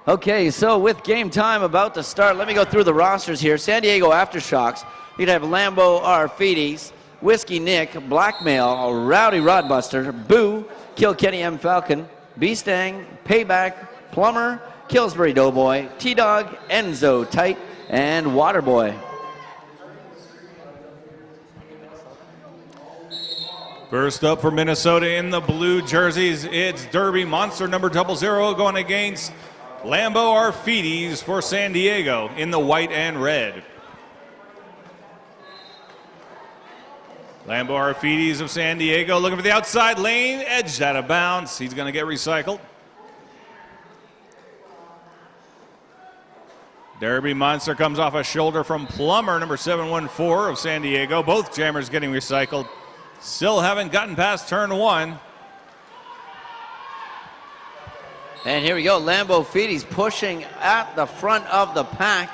Okay, so with game time about to start, let me go through the rosters here. San Diego Aftershocks, you'd have Lambo Arfides, Whiskey Nick, Blackmail, Rowdy Rodbuster, Boo, Kilkenny M. Falcon, Beastang, Payback, Plumber, Killsbury Doughboy, T-Dog, Enzo Tight, and Waterboy. First up for Minnesota in the blue jerseys, it's Derby Monster number 00 going against Lambo Arfides for San Diego in the white and red. Lambo Arfides of San Diego looking for the outside lane, edged out of bounds. He's going to get recycled. Derby Monster comes off a shoulder from Plumber, number 714 of San Diego. Both jammers getting recycled. Still haven't gotten past turn one. And here we go, Lambo Arfides pushing at the front of the pack,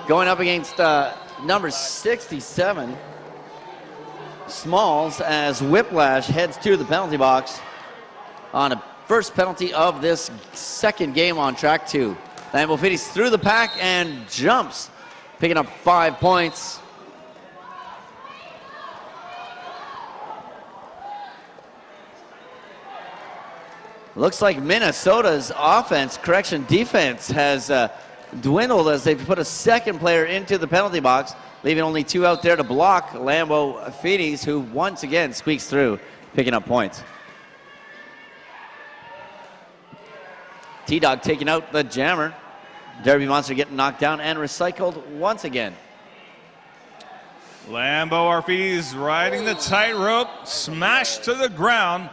going up against number 67, Smalls, as Whiplash heads to the penalty box on a first penalty of this second game on track 2. Lambo Arfides through the pack and jumps, picking up 5 points. Looks like Minnesota's defense has dwindled as they've put a second player into the penalty box, leaving only 2 out there to block Lambo Arfides, who once again squeaks through, picking up points. T-Dog taking out the jammer. Derby Monster getting knocked down and recycled once again. Lambo Arfides riding the tightrope, smashed to the ground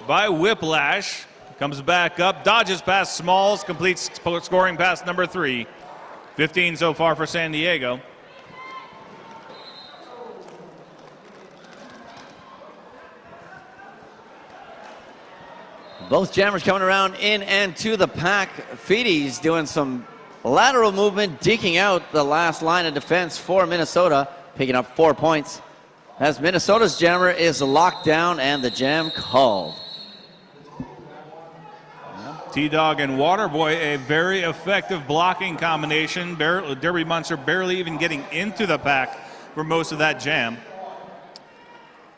by Whiplash. Comes back up, dodges past Smalls, completes scoring pass number 3. 15 so far for San Diego. Both jammers coming around in and to the pack. Arfides doing some lateral movement, deking out the last line of defense for Minnesota, picking up 4 points. As Minnesota's jammer is locked down and the jam called. T-Dog and Waterboy, a very effective blocking combination. Derby Monster barely even getting into the pack for most of that jam.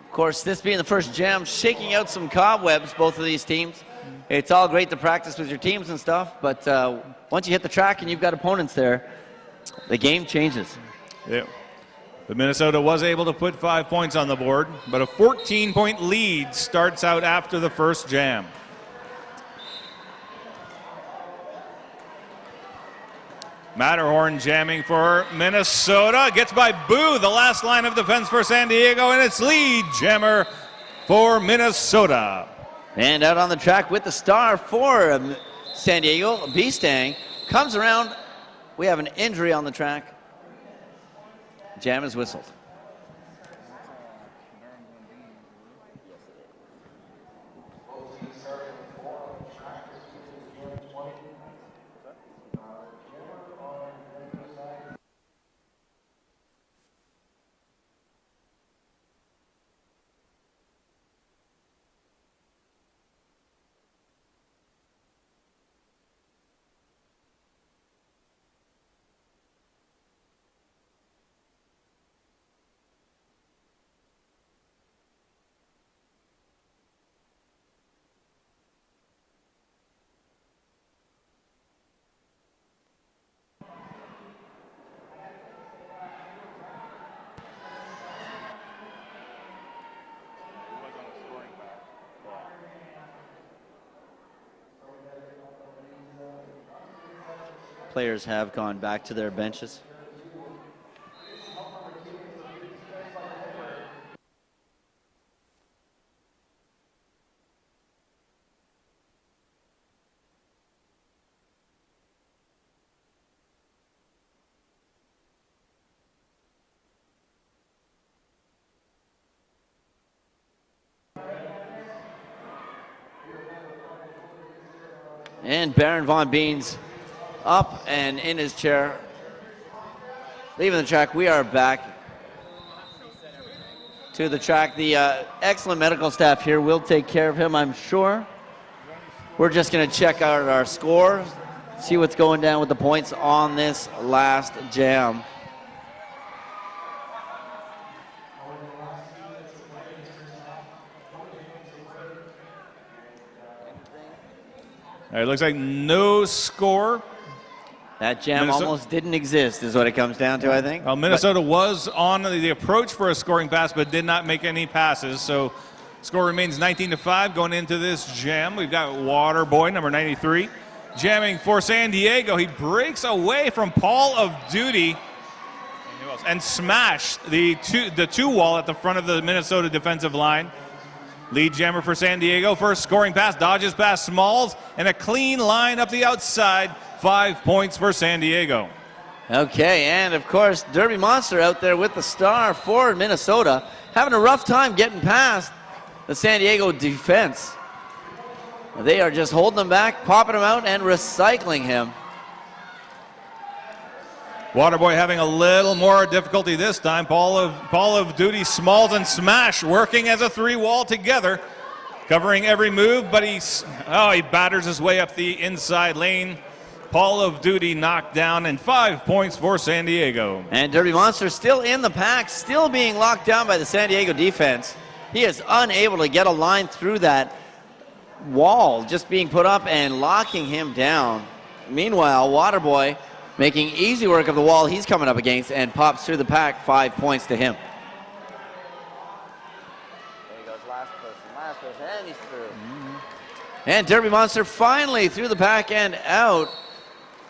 Of course, this being the first jam, shaking out some cobwebs, both of these teams. It's all great to practice with your teams and stuff, but once you hit the track and you've got opponents there, the game changes. Yeah. But Minnesota was able to put 5 points on the board, but a 14-point lead starts out after the first jam. Matterhorn jamming for Minnesota. Gets by Boo, the last line of defense for San Diego, and it's lead jammer for Minnesota. And out on the track with the star for San Diego, Beastang comes around. We have an injury on the track. Jam is whistled. Players have gone back to their benches. And Baron Von Beans up and in his chair, leaving the track. We are back to the track. The excellent medical staff here will take care of him, I'm sure. we're just going to check out our score, see what's going down with the points on this last jam. All right, looks like no score. That jam almost didn't exist is what it comes down to, I think. Well, Minnesota was on the approach for a scoring pass, but did not make any passes. So score remains 19-5 going into this jam. We've got Waterboy, number 93, jamming for San Diego. He breaks away from Paul of Duty and smashed the two wall at the front of the Minnesota defensive line. Lead jammer for San Diego. First scoring pass, dodges past Smalls, and a clean line up the outside. 5 points for San Diego. Okay, and of course, Derby Monster out there with the star for Minnesota, having a rough time getting past the San Diego defense. They are just holding him back, popping him out, and recycling him. Waterboy having a little more difficulty this time. Paul of Duty, Smalls, and Smash working as a three-wall together, covering every move, but he batters his way up the inside lane. Paul of Duty knocked down, and 5 points for San Diego. And Derby Monster still in the pack, still being locked down by the San Diego defense. He is unable to get a line through that wall just being put up and locking him down. Meanwhile, Waterboy making easy work of the wall he's coming up against and pops through the pack. 5 points to him. There he goes, last person, and he's through. And Derby Monster finally through the pack and out.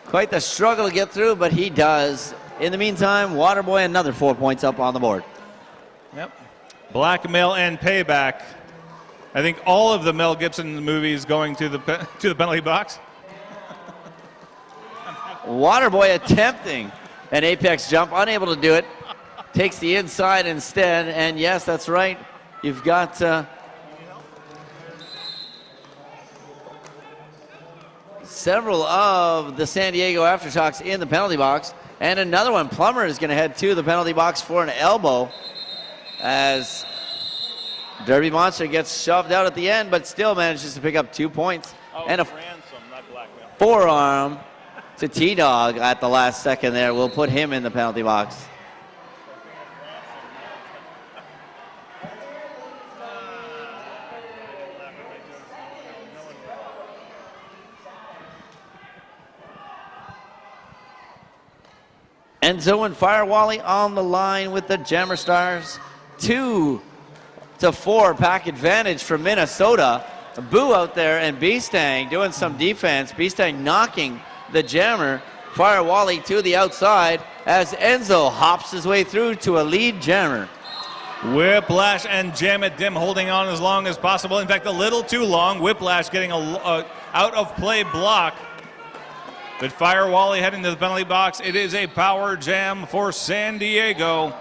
Quite the struggle to get through, but he does. In the meantime, Waterboy another 4 points up on the board. Yep. Blackmail and payback. I think all of the Mel Gibson movies going to the penalty box. Waterboy attempting an apex jump, unable to do it. Takes the inside instead, and yes, that's right. You've got several of the San Diego Aftershocks in the penalty box, and another one. Plummer is going to head to the penalty box for an elbow as Derby Monster gets shoved out at the end, but still manages to pick up 2 points and a ransom, not blackmail. Forearm to T-Dog at the last second there. We'll put him in the penalty box. Enzo and Firewally on the line with the Jammer Stars. 2-4 pack advantage for Minnesota. Boo out there and Beastang doing some defense. Beastang knocking the Jammer. Firewally to the outside as Enzo hops his way through to a lead Jammer. Whiplash and Jam It Dim holding on as long as possible. In fact, a little too long. Whiplash getting a out of play block. But Firewally heading to the penalty box. It is a power jam for San Diego.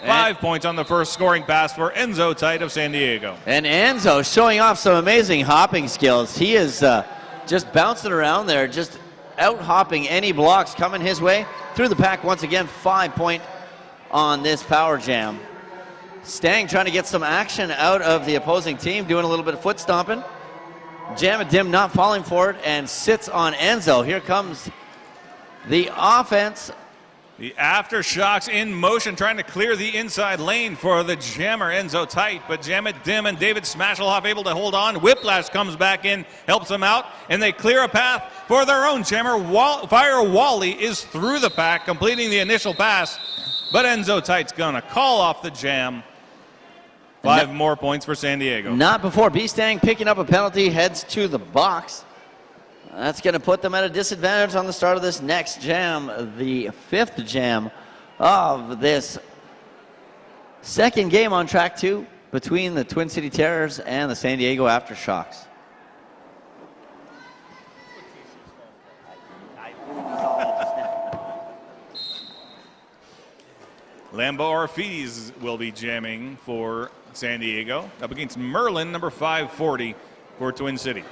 5 points on the first scoring pass for Enzo Tite of San Diego. And Enzo showing off some amazing hopping skills. He is just bouncing around there, just out hopping any blocks coming his way. Through the pack once again, 5 point on this power jam. Stang trying to get some action out of the opposing team, doing a little bit of foot stomping. Jam and Dim not falling for it and sits on Enzo. Here comes the offense. The Aftershocks in motion, trying to clear the inside lane for the jammer Enzo Tite, but Jam It Dim and David Smasheloff able to hold on. Whiplash comes back in, helps them out, and they clear a path for their own jammer. Firewally is through the pack, completing the initial pass, but Enzo Tite's gonna call off the jam. 5 more points for San Diego. Not before Beastang picking up a penalty, heads to the box. That's going to put them at a disadvantage on the start of this next jam, the 5th jam of this second game on track 2 between the Twin City Terrors and the San Diego Aftershocks. Lambo Arfides will be jamming for San Diego up against Merlin, number 540 for Twin City.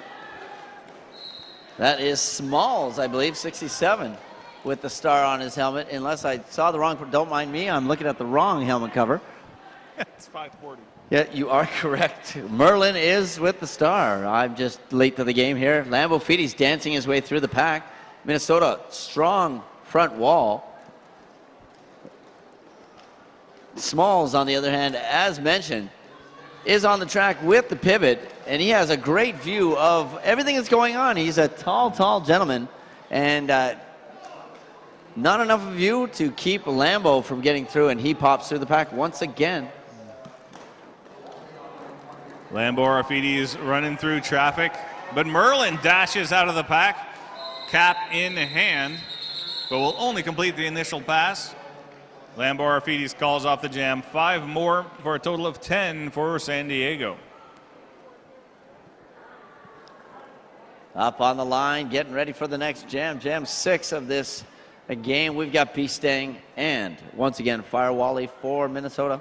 That is Smalls, I believe, 67, with the star on his helmet. Unless I saw the wrong, don't mind me, I'm looking at the wrong helmet cover. It's 5:40. Yeah, you are correct. Merlin is with the star. I'm just late to the game here. Lambeau Feedy's dancing his way through the pack. Minnesota, strong front wall. Smalls, on the other hand, as mentioned, is on the track with the pivot, and he has a great view of everything that's going on. He's a tall gentleman, and not enough of you to keep Lambeau from getting through, and he pops through the pack once again. Lambeau Arfidi is running through traffic, but Merlin dashes out of the pack, cap in hand, but will only complete the initial pass. Lambeau Arfidi's calls off the jam. 5 more for a total of 10 for San Diego. Up on the line, getting ready for the next jam. Jam 6 of this game. We've got B-Stang and, once again, Fire Wally for Minnesota.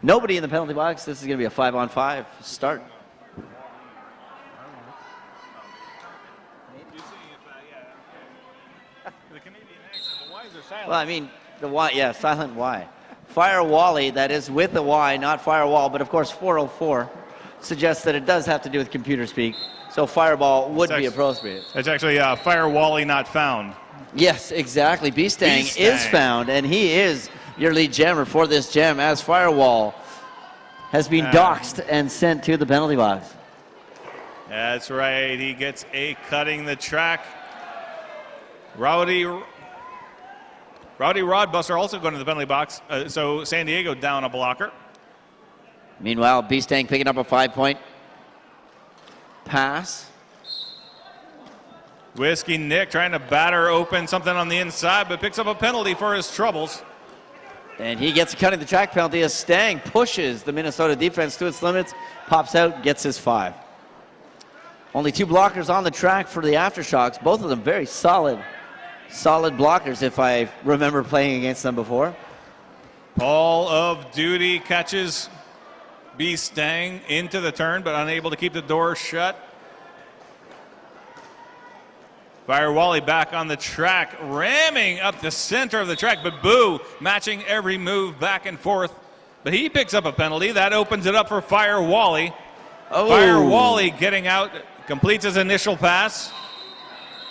Nobody in the penalty box. This is going to be a 5-on-5 start. Well, I mean, the Y, yeah, silent Y. Fire Wally, that is with the Y, not Firewall, but of course 404 suggests that it does have to do with computer speak. So Fireball would be appropriate. It's actually Fire Wally not found. Yes, exactly. B-Stang is found, and he is your lead jammer for this jam, as Firewall has been doxed and sent to the penalty box. That's right. He gets a cutting the track. Rowdy Rodbuster also going to the penalty box, so San Diego down a blocker. Meanwhile, B-Stang picking up a 5-point pass. Whiskey Nick trying to batter open something on the inside, but picks up a penalty for his troubles. And he gets a cutting the track penalty as Stang pushes the Minnesota defense to its limits, pops out, gets his 5. Only 2 blockers on the track for the Aftershocks, both of them very solid blockers if I remember playing against them before. Call of Duty catches B-Stang into the turn, but unable to keep the door shut. Fire Wally back on the track, ramming up the center of the track, but Boo matching every move back and forth. But he picks up a penalty. That opens it up for Fire Wally. Oh. Fire Wally getting out, completes his initial pass.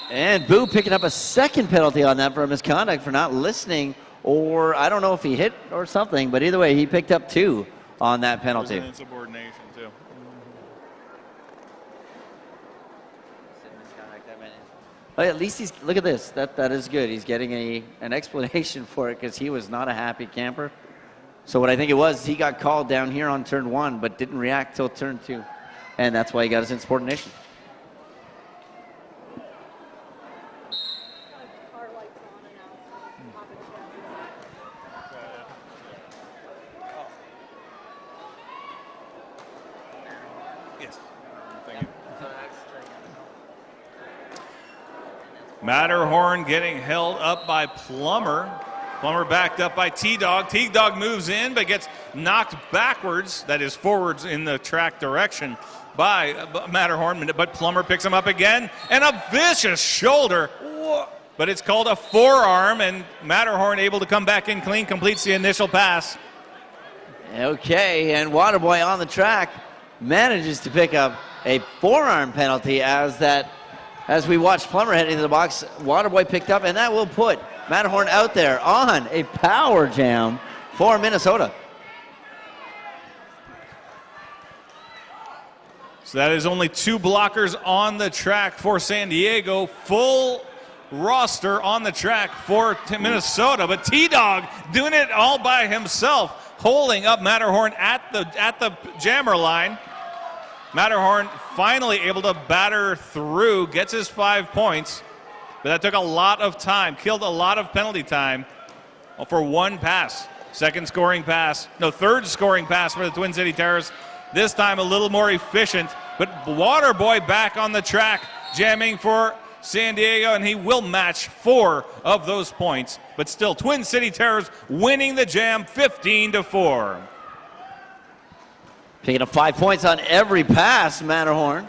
And Boo picking up a second penalty on that for misconduct for not listening, or I don't know if he hit or something, but either way, he picked up 2 on that penalty. It was an insubordination, too. But at least he's, look at this, that is good. He's getting an explanation for it because he was not a happy camper. So what I think it was, he got called down here on turn 1, but didn't react till turn 2. And that's why he got his insubordination. Matterhorn getting held up by Plummer. Plummer backed up by T-Dog. T-Dog moves in but gets knocked backwards, that is forwards in the track direction, by Matterhorn. But Plummer picks him up again, and a vicious shoulder. But it's called a forearm, and Matterhorn able to come back in clean, completes the initial pass. Okay, and Waterboy on the track manages to pick up a forearm penalty as we watch Plummer head into the box. Waterboy picked up, and that will put Matterhorn out there on a power jam for Minnesota. So that is only 2 blockers on the track for San Diego. Full roster on the track for Minnesota, but T-Dog doing it all by himself, holding up Matterhorn at the jammer line. Matterhorn finally able to batter through, gets his 5 points, but that took a lot of time, killed a lot of penalty time for 1 pass. Third scoring pass for the Twin City Terrors. This time a little more efficient, but Waterboy back on the track, jamming for San Diego, and he will match 4 of those points, but still Twin City Terrors winning the jam 15-4. Picking up 5 points on every pass, Matterhorn.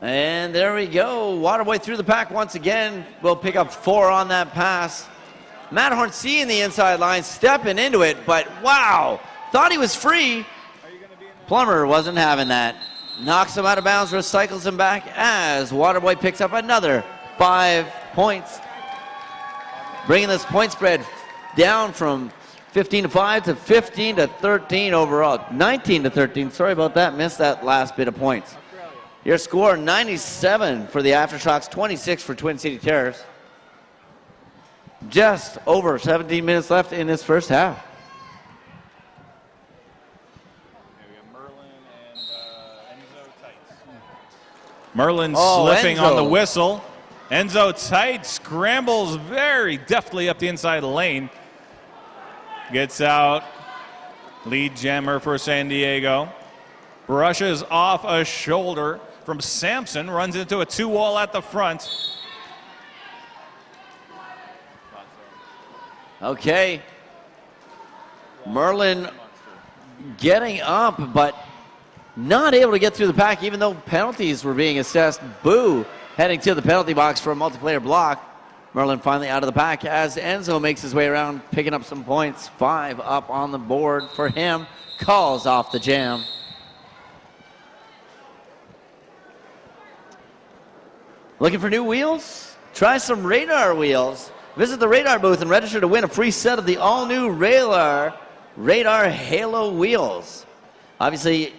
And there we go. Waterboy through the pack once again. Will pick up 4 on that pass. Matterhorn seeing the inside line, stepping into it, but wow, thought he was free. Plummer wasn't having that. Knocks him out of bounds, recycles him back as Waterboy picks up another 5 points. Bringing this point spread down from 15-5 to 15-13 overall. 19-13, sorry about that, missed that last bit of points. Your score, 97 for the Aftershocks, 26 for Twin City Terrors. Just over 17 minutes left in this first half. Merlin slipping on the whistle. Enzo Tight scrambles very deftly up the inside lane. Gets out. Lead jammer for San Diego. Brushes off a shoulder from Sampson. Runs into a 2-wall at the front. Okay. Merlin getting up, but not able to get through the pack, even though penalties were being assessed. Boo heading to the penalty box for a multiplayer block. Merlin finally out of the pack as Enzo makes his way around, picking up some points. 5 up on the board for him. Calls off the jam. Looking for new wheels? Try some Radar wheels. Visit the Radar booth and register to win a free set of the all-new Radar Halo wheels. Obviously,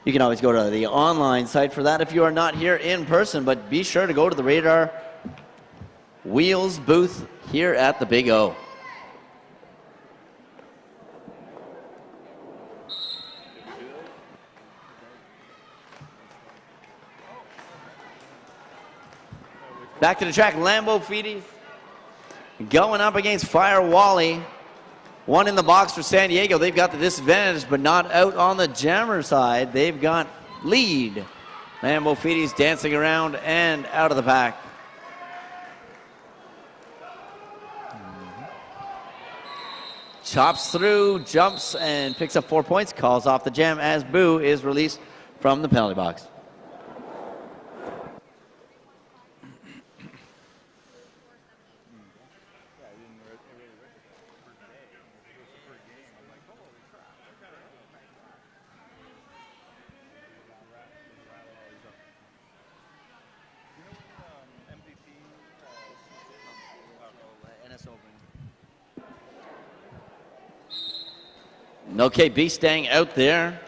you can always go to the online site for that if you are not here in person, but be sure to go to the Radar Wheels booth here at the Big O. Back to the track, Lambo Feedy going up against Fire Wally. 1 in the box for San Diego. They've got the disadvantage, but not out on the jammer side. They've got lead. Lambo Feedy's dancing around and out of the pack. Chops through, jumps, and picks up 4 points. Calls off the jam as Boo is released from the penalty box. Okay, B-Stang out there.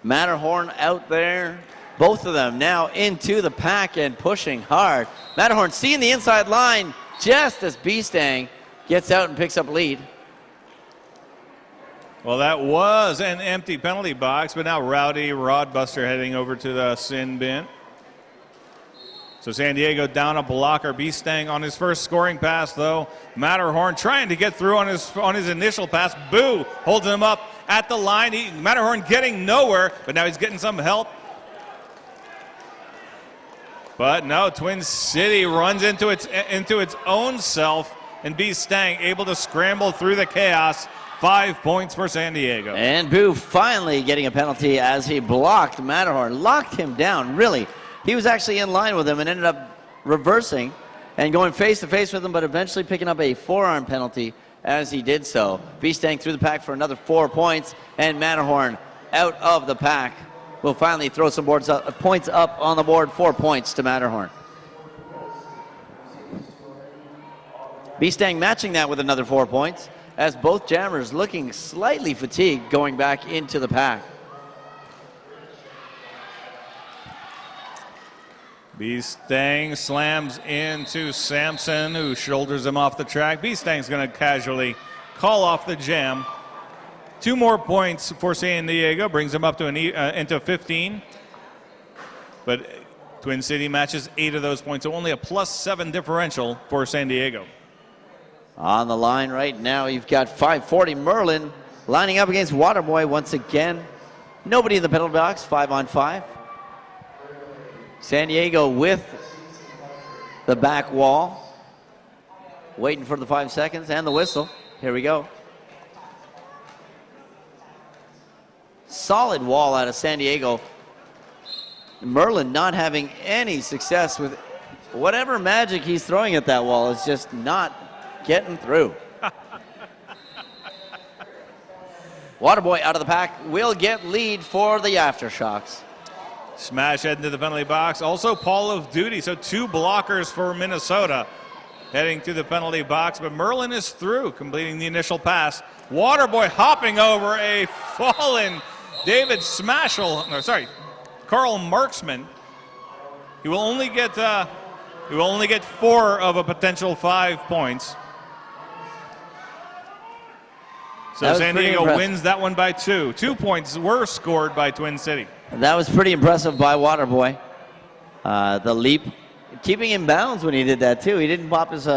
Matterhorn out there. Both of them now into the pack and pushing hard. Matterhorn seeing the inside line just as B-Stang gets out and picks up lead. Well, that was an empty penalty box, but now Rowdy Rodbuster heading over to the sin bin. So San Diego down a blocker. B-Stang on his first scoring pass, though. Matterhorn trying to get through on his initial pass. Boo holds him up at the line. Matterhorn getting nowhere, but now he's getting some help. But no, Twin City runs into its own self, and B-Stang able to scramble through the chaos. 5 points for San Diego. And Boo finally getting a penalty as he blocked Matterhorn, locked him down, really. He was actually in line with him and ended up reversing and going face-to-face with him, but eventually picking up a forearm penalty as he did so. B-Stang through the pack for another 4 points, and Matterhorn out of the pack. Will finally throw some points up on the board. 4 points to Matterhorn. B-Stang matching that with another 4 points, as both jammers looking slightly fatigued going back into the pack. B-Stang slams into Sampson, who shoulders him off the track. B-Stang's going to casually call off the jam. 2 more points for San Diego, brings him up to into 15. But Twin City matches 8 of those points, so only a +7 differential for San Diego. On the line right now, you've got 540 Merlin lining up against Waterboy once again. Nobody in the penalty box, 5-on-5. San Diego with the back wall. Waiting for the 5 seconds and the whistle. Here we go. Solid wall out of San Diego. Merlin not having any success with whatever magic he's throwing at that wall. Is just not getting through. Waterboy out of the pack will get lead for the Aftershocks. Smash heading to the penalty box. Also Paul of Duty, so 2 blockers for Minnesota heading to the penalty box. But Merlin is through, completing the initial pass. Waterboy hopping over a fallen David Smashel, no, sorry, Carl Marksman. He will only get 4 of a potential 5 points. So San Diego wins that one by 2. 2 points were scored by Twin City. That was pretty impressive by Waterboy. The leap, keeping him bounds when he did that too. He didn't pop his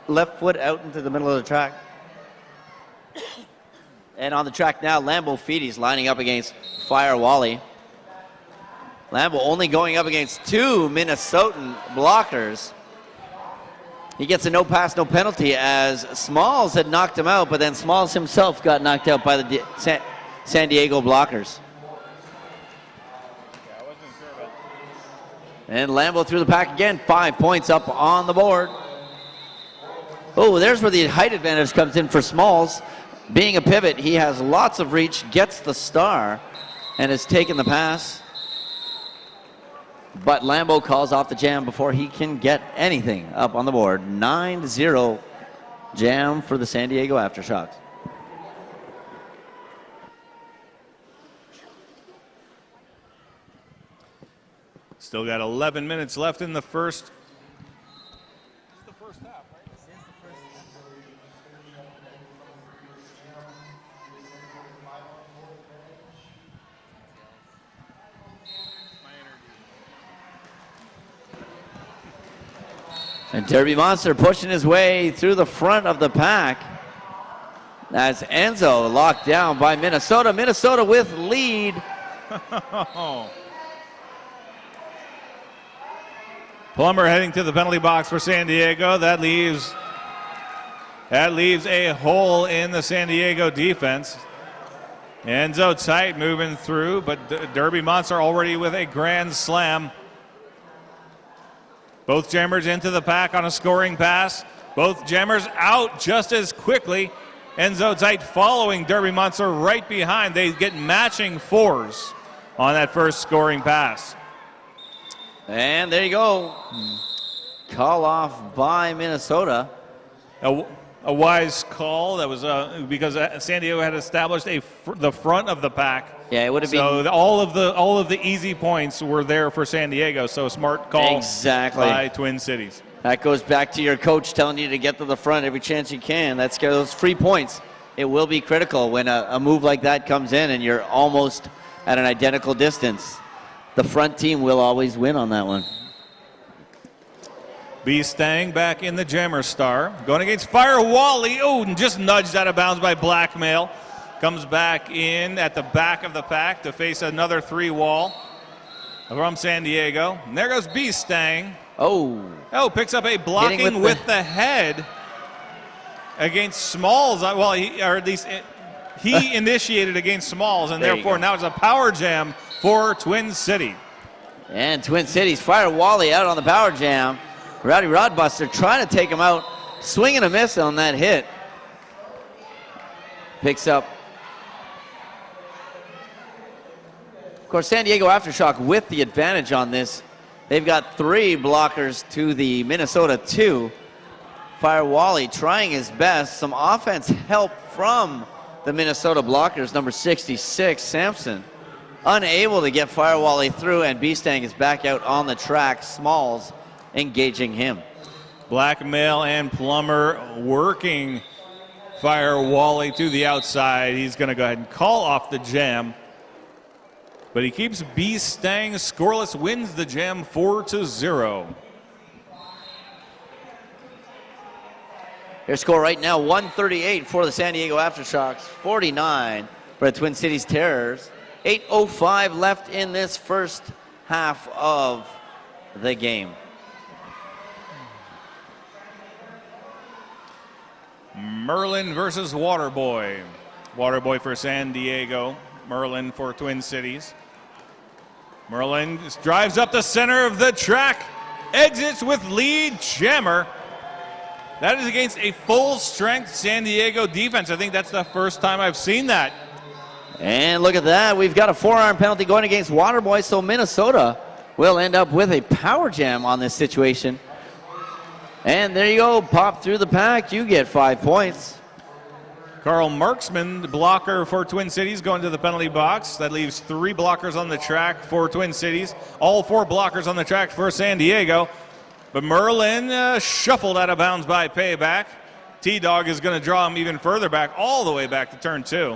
left foot out into the middle of the track. And on the track now, Lambo Feedy's lining up against Fire Wally. Lambo only going up against 2 Minnesotan blockers. He gets a no pass, no penalty as Smalls had knocked him out, but then Smalls himself got knocked out by the San Diego blockers. And Lambo through the pack again, 5 points up on the board. Oh, there's where the height advantage comes in for Smalls. Being a pivot, he has lots of reach, gets the star, and has taken the pass. But Lambo calls off the jam before he can get anything up on the board. 9-0 jam for the San Diego Aftershocks. Still got 11 minutes left in the first. This is the first half, right? This is the first half. And Derby Monster pushing his way through the front of the pack. That's Enzo locked down by Minnesota. Minnesota with lead. Plummer heading to the penalty box for San Diego. That leaves a hole in the San Diego defense. Enzo tight moving through, but Derby Monster already with a grand slam. Both jammers into the pack on a scoring pass. Both jammers out just as quickly. Enzo tight following Derby Monster right behind. They get matching 4s on that first scoring pass. And there you go. Call off by Minnesota. A wise call. That was because San Diego had established the front of the pack. Yeah, it would have been. So all of the easy points were there for San Diego. So a smart call exactly by Twin Cities. That goes back to your coach telling you to get to the front every chance you can. That's those free points. It will be critical when a move like that comes in and you're almost at an identical distance. The front team will always win on that one. B. Stang back in the jammer star. Going against Fire Wally. Oh, and just nudged out of bounds by Blackmail. Comes back in at the back of the pack to face another 3-wall from San Diego. And there goes B. Stang. Oh, picks up a blocking with the head against Smalls. Well, he initiated against Smalls, and therefore now it's a power jam for Twin City. And Twin Cities Fire Wally out on the power jam. Rowdy Rodbuster trying to take him out, swing and a miss on that hit. Picks up. Of course, San Diego Aftershock with the advantage on this. They've got 3 blockers to the Minnesota 2. Fire Wally trying his best. Some offense help from the Minnesota blockers. Number 66, Sampson, unable to get Fire Wally through, and B-Stang is back out on the track. Smalls engaging him. Blackmail and Plummer working Fire Wally to the outside. He's going to go ahead and call off the jam. But he keeps B-Stang scoreless, wins the jam 4-0. Their score right now, 138 for the San Diego Aftershocks, 49 for the Twin Cities Terrors. 8:05 left in this first half of the game. Merlin versus Waterboy. Waterboy for San Diego, Merlin for Twin Cities. Merlin drives up the center of the track, exits with lead jammer. That is against a full-strength San Diego defense. I think that's the first time I've seen that. And look at that. We've got a forearm penalty going against Waterboy, so Minnesota will end up with a power jam on this situation. And there you go. Pop through the pack. You get 5 points. Carl Marksman, the blocker for Twin Cities, going to the penalty box. That leaves 3 blockers on the track for Twin Cities. All 4 blockers on the track for San Diego. But Merlin shuffled out of bounds by Payback. T-Dog is going to draw him even further back, all the way back to turn 2.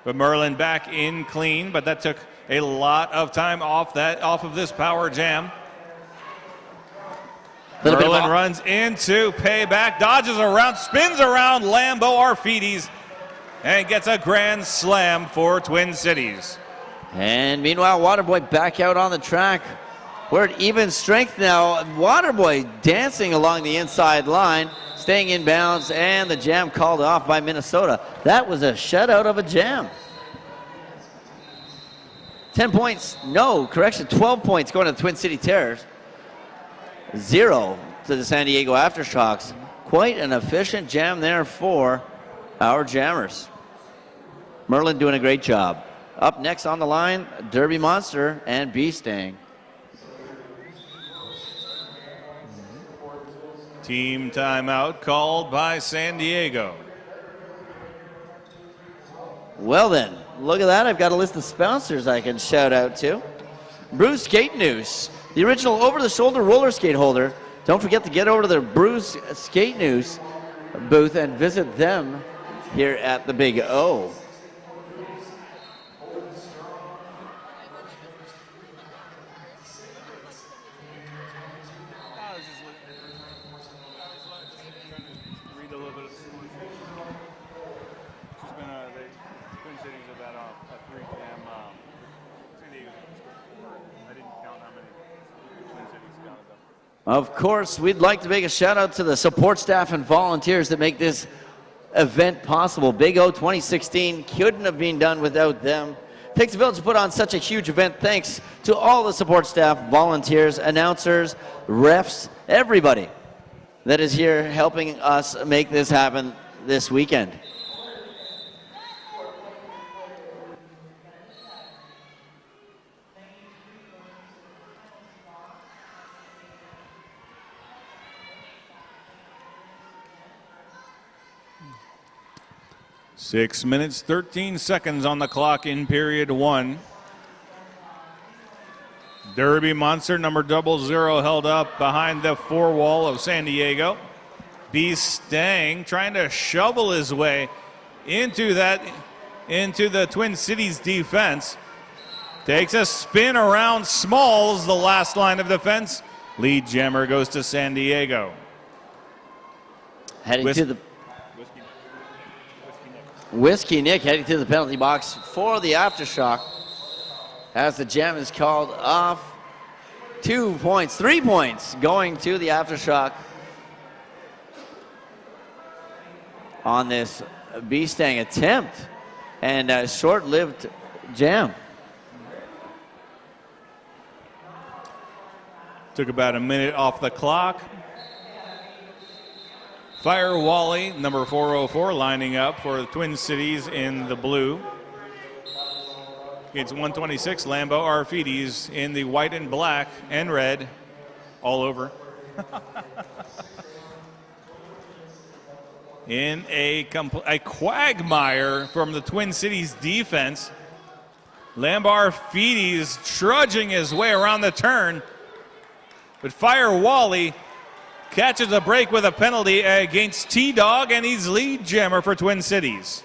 But Merlin back in clean, but that took a lot of time off of this power jam. Merlin runs into Payback, dodges around, spins around Lambo Arfides, and gets a grand slam for Twin Cities. And meanwhile, Waterboy back out on the track. We're at even strength now. Waterboy dancing along the inside line, staying in bounds, and the jam called off by Minnesota. That was a shutout of a jam. 10 points, no, correction, 12 points going to the Twin City Terrors. 0 to the San Diego Aftershocks. Quite an efficient jam there for our jammers. Merlin doing a great job. Up next on the line, Derby Monster and B-Stang. Team timeout called by San Diego. Well then, look at that. I've got a list of sponsors I can shout out to. Bruce Skate News, the original over-the-shoulder roller skate holder. Don't forget to get over to the Bruce Skate News booth and visit them here at the Big O. Of course, we'd like to make a shout out to the support staff and volunteers that make this event possible. Big O 2016 couldn't have been done without them. Takes a village to put on such a huge event. Thanks to all the support staff, volunteers, announcers, refs, everybody that is here helping us make this happen this weekend. Six minutes, 13 seconds on the clock in period 1. Derby Monster number 00 held up behind the 4 wall of San Diego. B-Stang trying to shovel his way into the Twin Cities defense. Takes a spin around Smalls, the last line of defense. Lead jammer goes to San Diego. Heading to the Whiskey Nick heading to the penalty box for the Aftershock as the jam is called off. 2 points, 3 points going to the Aftershock on this B-Stang attempt and a short-lived jam. Took about a minute off the clock. Fire Wally, number 404, lining up for the Twin Cities in the blue. It's 126, Lambo Arfides in the white and black and red, all over. In a quagmire from the Twin Cities defense. Lambo Arfides trudging his way around the turn, but Fire Wally catches a break with a penalty against T-Dog, and he's lead jammer for Twin Cities.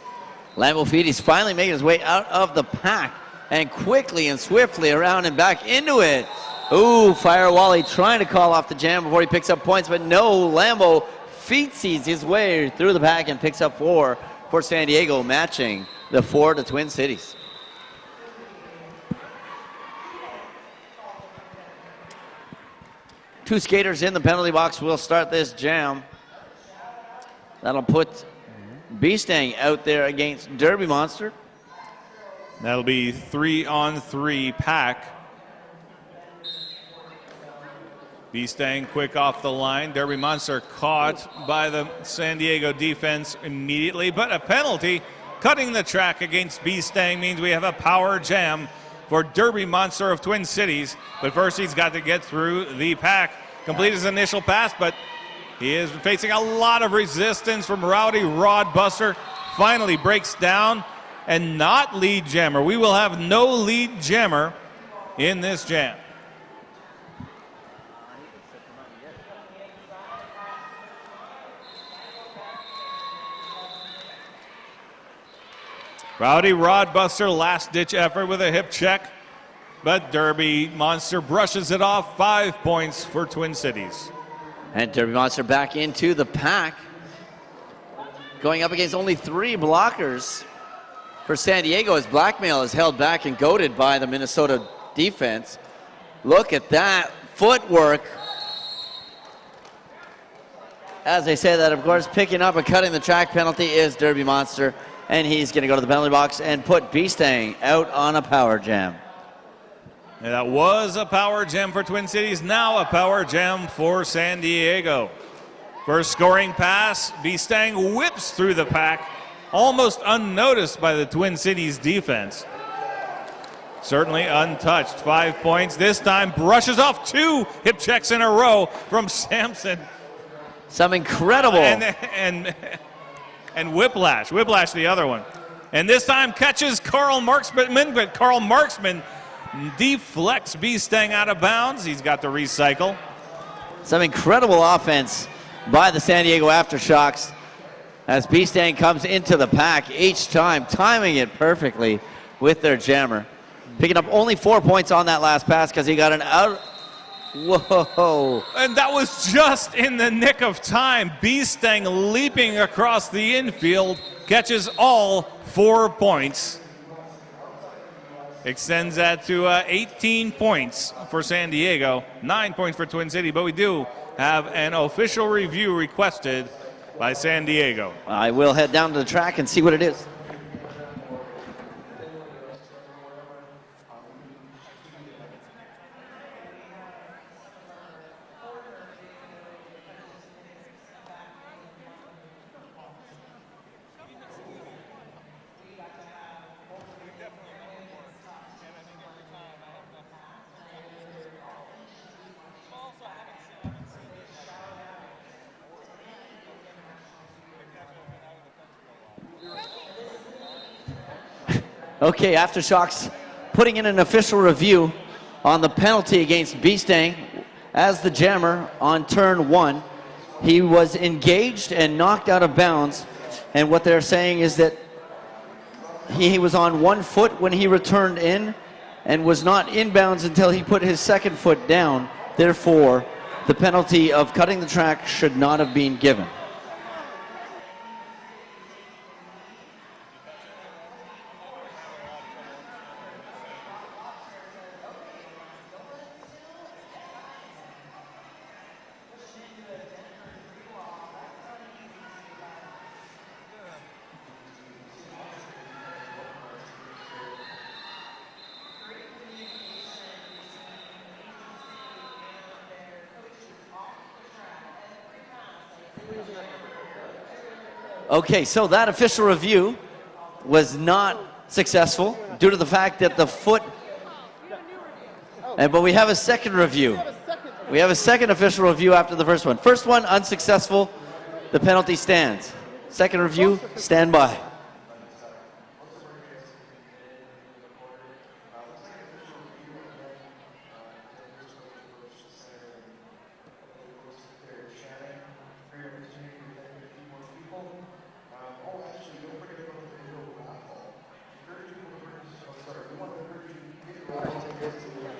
Lambo Arfides finally making his way out of the pack and quickly and swiftly around and back into it. Ooh, Fire Wally trying to call off the jam before he picks up points, but no, Lambo feetsies his way through the pack and picks up 4 for San Diego, matching the 4 to Twin Cities. Two skaters in the penalty box will start this jam. That'll put B-Stang out there against Derby Monster. That'll be 3-on-3 pack Beastang quick off the line. Derby Monster caught by the San Diego defense immediately, but a penalty cutting the track against Beastang means we have a power jam for Derby Monster of Twin Cities. But first he's got to get through the pack. Complete his initial pass, but he is facing a lot of resistance from Rowdy Rodbuster. Finally breaks down and not lead jammer. We will have no lead jammer in this jam. Rowdy Rodbuster, last-ditch effort with a hip check, but Derby Monster brushes it off. 5 points for Twin Cities. And Derby Monster back into the pack, going up against only 3 blockers for San Diego as Blackmail is held back and goaded by the Minnesota defense. Look at that footwork. As I say that, of course, picking up and cutting the track penalty is Derby Monster. And he's going to go to the penalty box and put Beastang out on a power jam. And that was a power jam for Twin Cities, now a power jam for San Diego. First scoring pass, Beastang whips through the pack, almost unnoticed by the Twin Cities defense. Certainly untouched. 5 points. This time brushes off 2 hip checks in a row from Sampson. Some incredible. And Whiplash the other one. And this time catches Carl Marksman, but Carl Marksman deflects Beastang out of bounds. He's got to recycle. Some incredible offense by the San Diego Aftershocks as Beastang comes into the pack each time, timing it perfectly with their jammer. Picking up only 4 points on that last pass because he got an out. Whoa. And that was just in the nick of time. Beastang leaping across the infield, catches all 4 points. Extends that to 18 points for San Diego, 9 points for Twin City, but we do have an official review requested by San Diego. I will head down to the track and see what it is. Okay, Aftershocks putting in an official review on the penalty against Beastang as the jammer on turn 1. He was engaged and knocked out of bounds, and what they're saying is that he was on 1 foot when he returned in and was not inbounds until he put his 2nd foot down. Therefore, the penalty of cutting the track should not have been given. Okay, so that official review was not successful due to the fact that the foot, but we have a second review. We have a second official review after the first one. First one, unsuccessful, the penalty stands. Second review, stand by.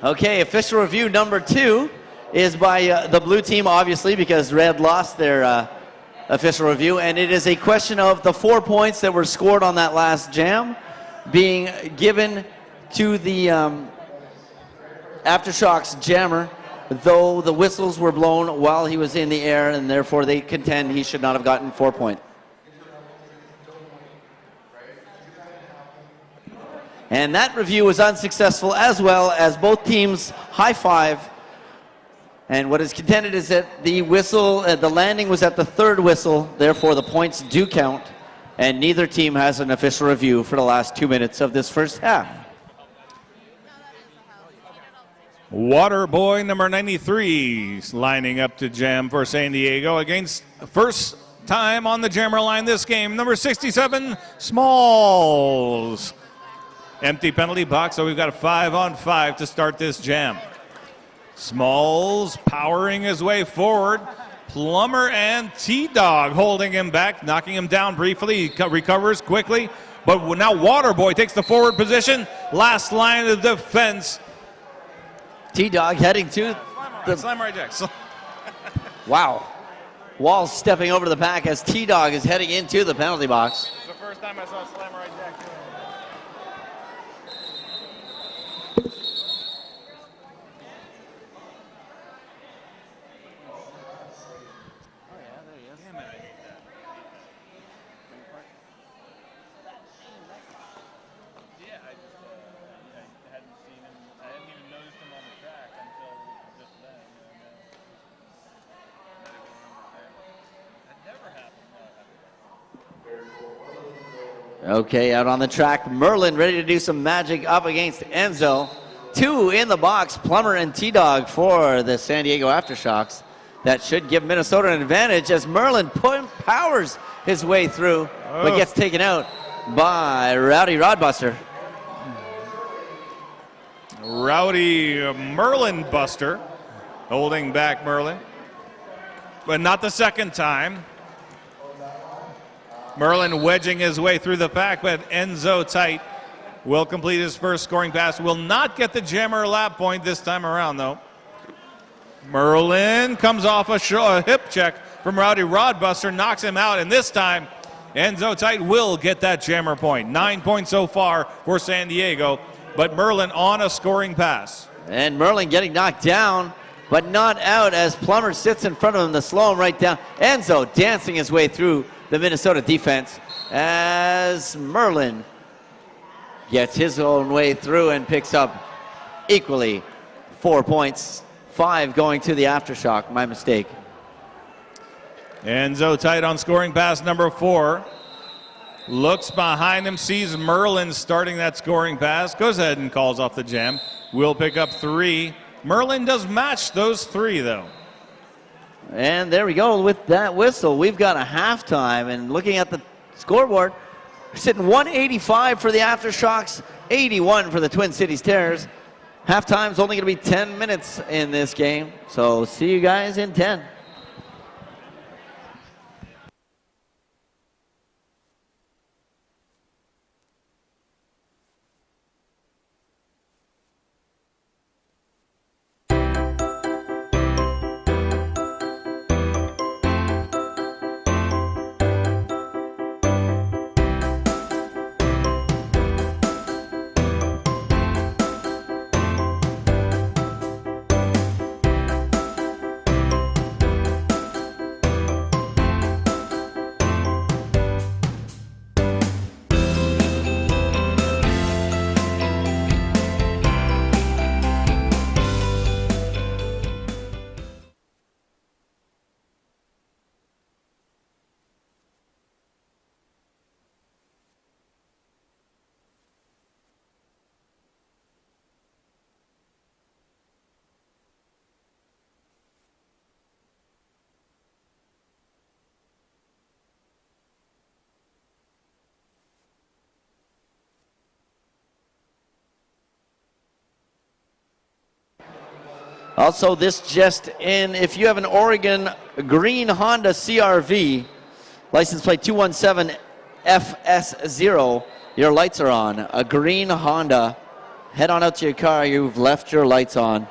Okay, official review number 2 is by the blue team, obviously, because red lost their official review, and it is a question of the 4 points that were scored on that last jam being given to the Aftershocks jammer, though the whistles were blown while he was in the air, and therefore they contend he should not have gotten 4 points. And that review was unsuccessful, as well as both teams high five And what is contended is that the whistle, the landing was at the third whistle, therefore the points do count, and neither team has an official review for the last 2 minutes of this first half. Waterboy number 93 is lining up to jam for San Diego against first time on the jammer line this game, number 67, Smalls. Empty penalty box, so we've got a 5-on-5 to start this jam. Smalls powering his way forward. Plummer and T-Dog holding him back, knocking him down briefly. He recovers quickly, but now Waterboy takes the forward position. Last line of defense. T-Dog heading to the... Slammer ejects. Wow. Wall stepping over the pack as T-Dog is heading into the penalty box. It's the first time I saw Slammer eject. Okay, out on the track, Merlin ready to do some magic up against Enzo. 2 in the box, Plummer and T-Dog for the San Diego Aftershocks. That should give Minnesota an advantage as Merlin powers his way through, but gets taken out by Rowdy Rodbuster. Rowdy Merlin Buster holding back Merlin, but not the second time. Merlin wedging his way through the pack, but Enzo Tight will complete his first scoring pass. Will not get the jammer lap point this time around, though. Merlin comes off a hip check from Rowdy Rodbuster, knocks him out, and this time Enzo Tight will get that jammer point. 9 points so far for San Diego, but Merlin on a scoring pass. And Merlin getting knocked down, but not out as Plummer sits in front of him to slow him right down. Enzo dancing his way through the Minnesota defense as Merlin gets his own way through and picks up equally 4 points. 5 going to the Aftershock, my mistake. Enzo Tight on scoring pass number 4. Looks behind him, sees Merlin starting that scoring pass, goes ahead and calls off the jam. Will pick up 3. Merlin does match those 3, though. And there we go with that whistle. We've got a halftime, and looking at the scoreboard, we're sitting 185 for the Aftershocks, 81 for the Twin Cities Terrors. Halftime's only going to be 10 minutes in this game, so see you guys in 10. Also, this just in, if you have an Oregon green Honda CRV, license plate 217FS0, your lights are on. A green Honda, head on out to your car, you've left your lights on.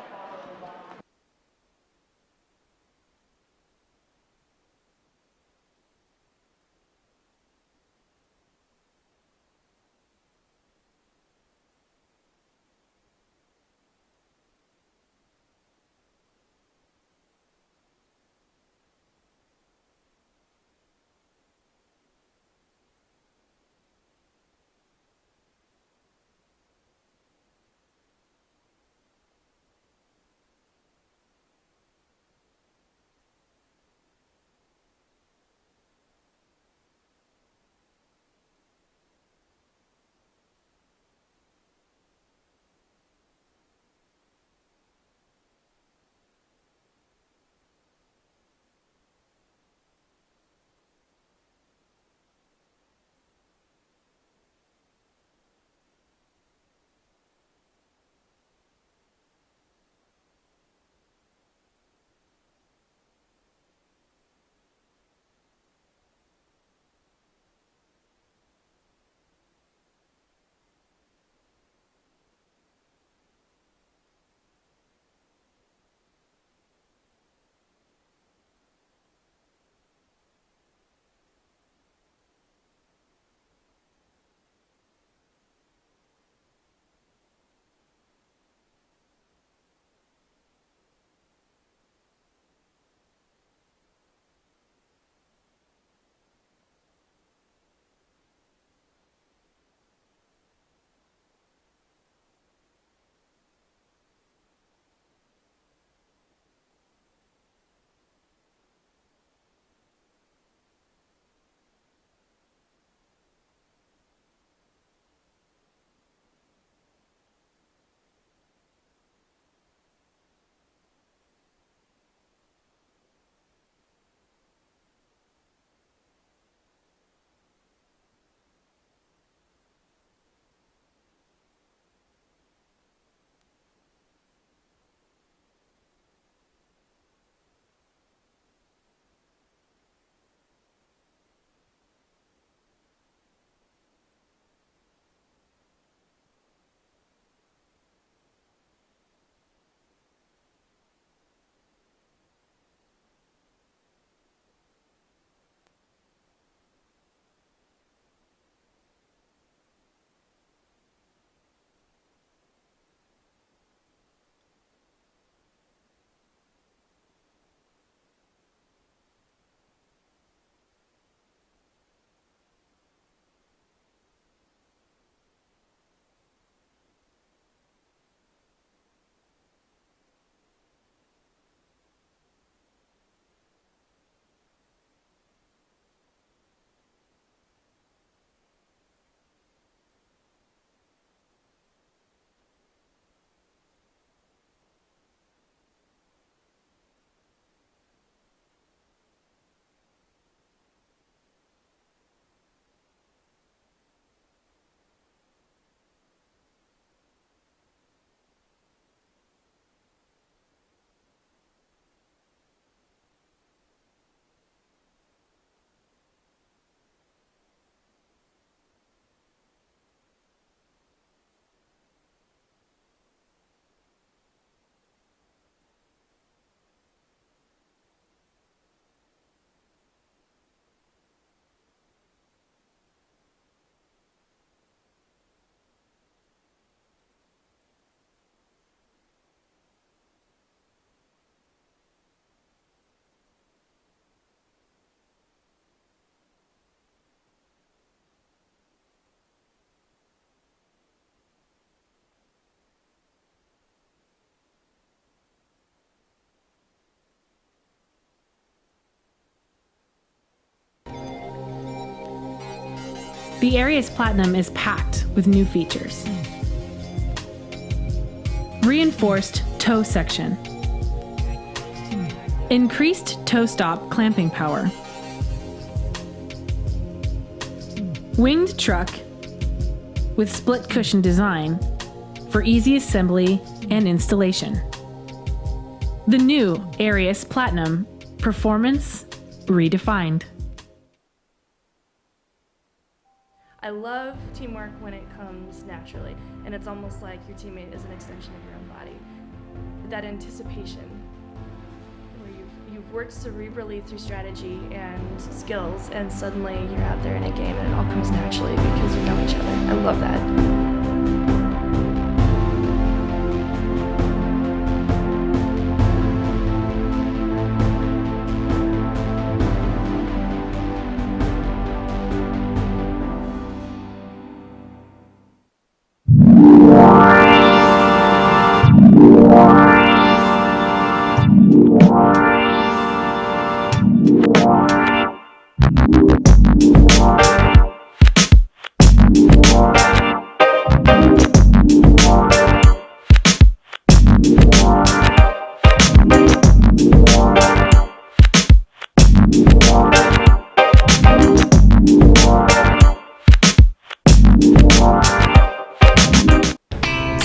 The Arius Platinum is packed with new features. Reinforced toe section. Increased toe stop clamping power. Winged truck with split cushion design for easy assembly and installation. The new Arius Platinum, performance redefined. I love teamwork when it comes naturally, and it's almost like your teammate is an extension of your own body. That anticipation, where you've worked cerebrally through strategy and skills, and suddenly you're out there in a game and it all comes naturally because you know each other. I love that.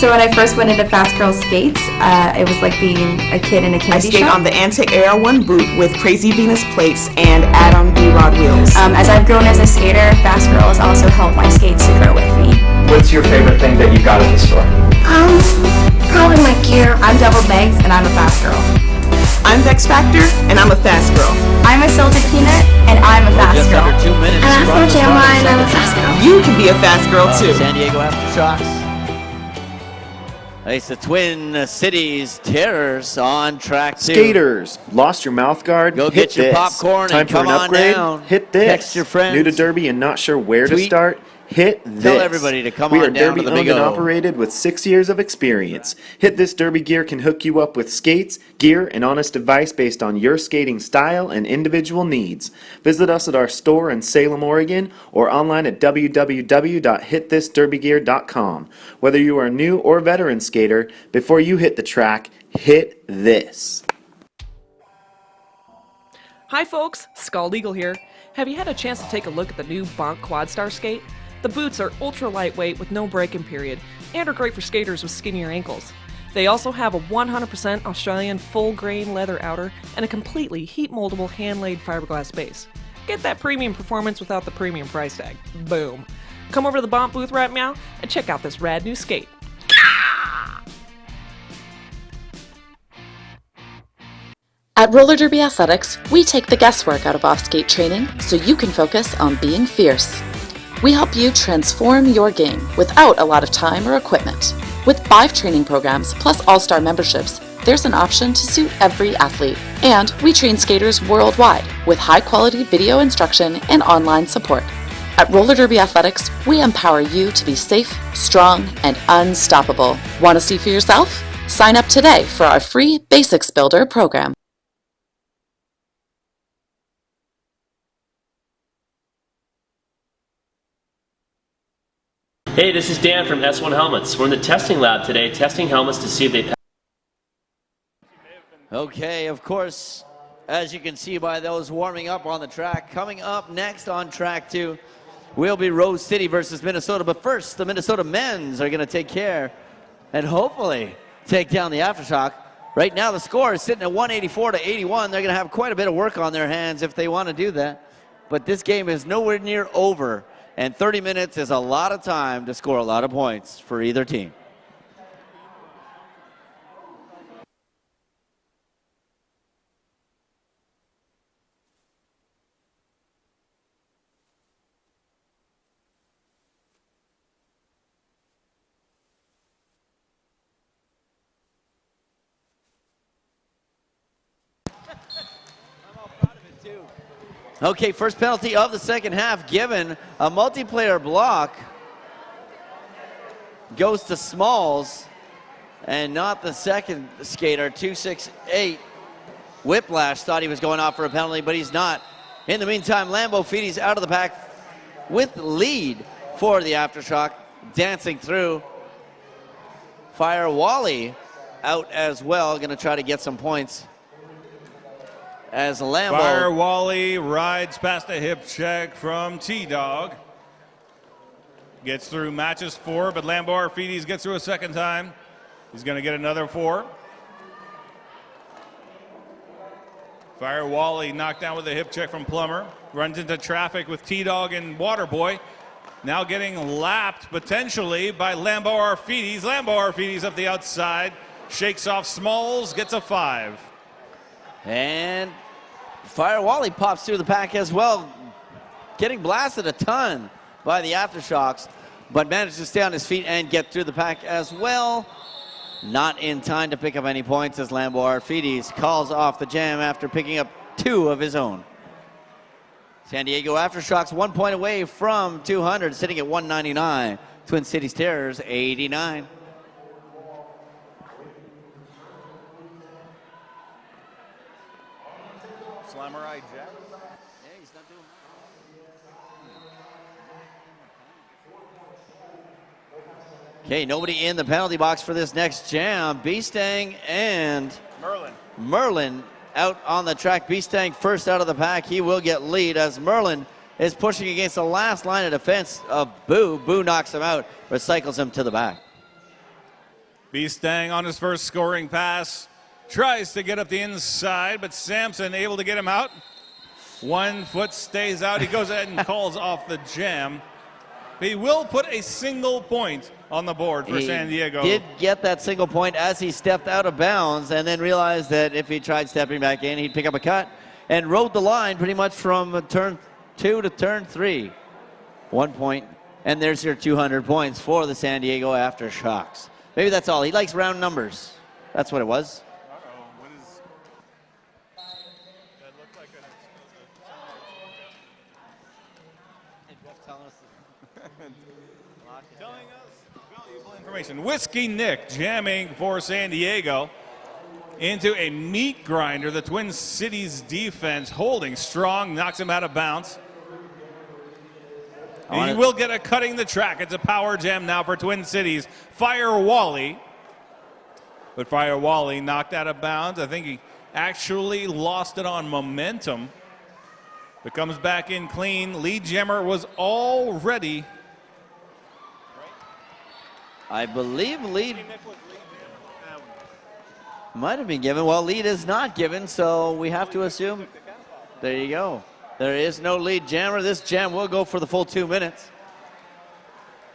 So when I first went into Fast Girl Skates, it was like being a kid in a candy I skate shop. on the Antic Air 1 boot with Crazy Venus plates and add-on B-Rod wheels. As I've grown as a skater, Fast Girl has also helped my skates to grow with me. What's your favorite thing that you got at the store? Probably my gear. I'm Double Banks and I'm a Fast Girl. I'm Vex Factor, and I'm a fast girl. I'm a Salted Peanut and I'm a Fast Just Girl. under 2 minutes. And I'm from from the start of Jamline and the I'm a second Fast Girl. You can be a fast girl too. San Diego Aftershocks. It's the Twin Cities Terrors on track 2. Skaters, lost your mouth guard? Go Hit get your this. popcorn Time and for come an on upgrade? down. Hit this. Text your friends. New to Derby and not sure where to Tweet. start? Hit this. Tell everybody to come we on are down to Derby the owned Big and O. operated with 6 years of experience. Hit This Derby Gear can hook you up with skates, gear, and honest advice based on your skating style and individual needs. Visit us at our store in Salem, Oregon, or online at www.hitthisderbygear.com. Whether you are a new or veteran skater, before you hit the track, hit this. Hi folks, Scald Eagle here. Have you had a chance to take a look at the new Bonk Quadstar skate? The boots are ultra lightweight with no break-in period and are great for skaters with skinnier ankles. They also have a 100% Australian full-grain leather outer and a completely heat-moldable hand-laid fiberglass base. Get that premium performance without the premium price tag. Boom. Come over to the Bonk booth right now and check out this rad new skate. At Roller Derby Athletics, we take the guesswork out of off-skate training so you can focus on being fierce. We help you transform your game without a lot of time or equipment. With 5 training programs plus all-star memberships, there's an option to suit every athlete. And we train skaters worldwide with high-quality video instruction and online support. At Roller Derby Athletics, we empower you to be safe, strong, and unstoppable. Want to see for yourself? Sign up today for our free Basics Builder program. Hey, this is Dan from S1 Helmets. We're in the testing lab today, testing helmets to see if they pass. Okay, of course, as you can see by those warming up on the track, coming up next on track 2 will be Rose City versus Minnesota. But first, the Minnesota men's are going to take care and hopefully take down the Aftershock. Right now, the score is sitting at 184 to 81. They're going to have quite a bit of work on their hands if they want to do that. But this game is nowhere near over. And 30 minutes is a lot of time to score a lot of points for either team. Okay, first penalty of the second half given. A multiplayer block goes to Smalls and not the second skater, 268. Whiplash thought he was going off for a penalty, but he's not. In the meantime, Lambo Feedy's out of the pack with lead for the Aftershock. Dancing through. Fire Wally out as well. Going to try to get some points. As Lambo. Fire Wally rides past a hip check from T-Dog. Gets through, matches 4, but Lambo Arfides gets through a second time. He's going to get another 4. Fire Wally knocked down with a hip check from Plummer. Runs into traffic with T-Dog and Waterboy. Now getting lapped potentially by Lambo Arfides. Lambo Arfides up the outside. Shakes off Smalls, gets a 5. And Fire Wally pops through the pack as well. Getting blasted a ton by the Aftershocks, but managed to stay on his feet and get through the pack as well. Not in time to pick up any points as Lambo Arfides calls off the jam after picking up 2 of his own. San Diego Aftershocks 1 point away from 200, sitting at 199. Twin Cities Terrors 89. Slammer eye jab. Yeah, he's not doing Okay, nobody in the penalty box for this next jam. Beastang and Merlin out on the track. Beastang first out of the pack. He will get lead as Merlin is pushing against the last line of defense of Boo. Boo knocks him out, recycles him to the back. Beastang on his first scoring pass. Tries to get up the inside, but Sampson able to get him out. 1 foot stays out. He goes ahead and calls off the jam. He will put a single point on the board for San Diego. He did get that single point as he stepped out of bounds and then realized that if he tried stepping back in, he'd pick up a cut and rode the line pretty much from turn 2 to turn 3. 1 point, and there's your 200 points for the San Diego Aftershocks. Maybe that's all. He likes round numbers. That's what it was. What is... That looked like telling us valuable information. Whiskey Nick jamming for San Diego into a meat grinder. The Twin Cities defense holding strong, knocks him out of bounds. He will get a cutting the track. It's a power jam now for Twin Cities. Fire Wally. But Fire Wally knocked out of bounds. I think he actually lost it on momentum. But comes back in clean. Lead jammer was already. I believe lead might have been given. Well, lead is not given, so we have to assume. There you go. There is no lead jammer. This jam will go for the full 2 minutes.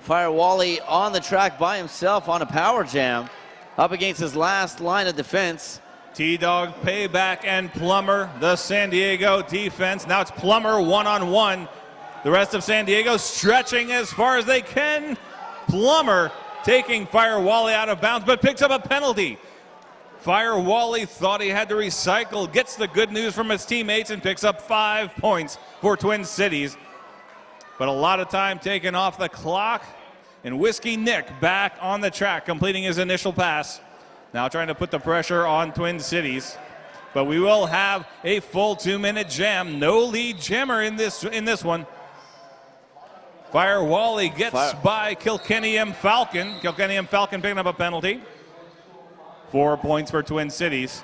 Fire Wally on the track by himself on a power jam up against his last line of defense. T-Dog, Payback, and Plummer, the San Diego defense. Now it's Plummer one-on-one. The rest of San Diego stretching as far as they can. Plummer taking Fire Wally out of bounds, but picks up a penalty. Fire Wally thought he had to recycle, gets the good news from his teammates, and picks up 5 points for Twin Cities. But a lot of time taken off the clock, and Whiskey Nick back on the track, completing his initial pass. Now trying to put the pressure on Twin Cities. But we will have a full 2-minute jam. No lead jammer in this one. Fire Wally gets by Kilkenny M. Falcon. Kilkenny M. Falcon picking up a penalty. 4 points for Twin Cities.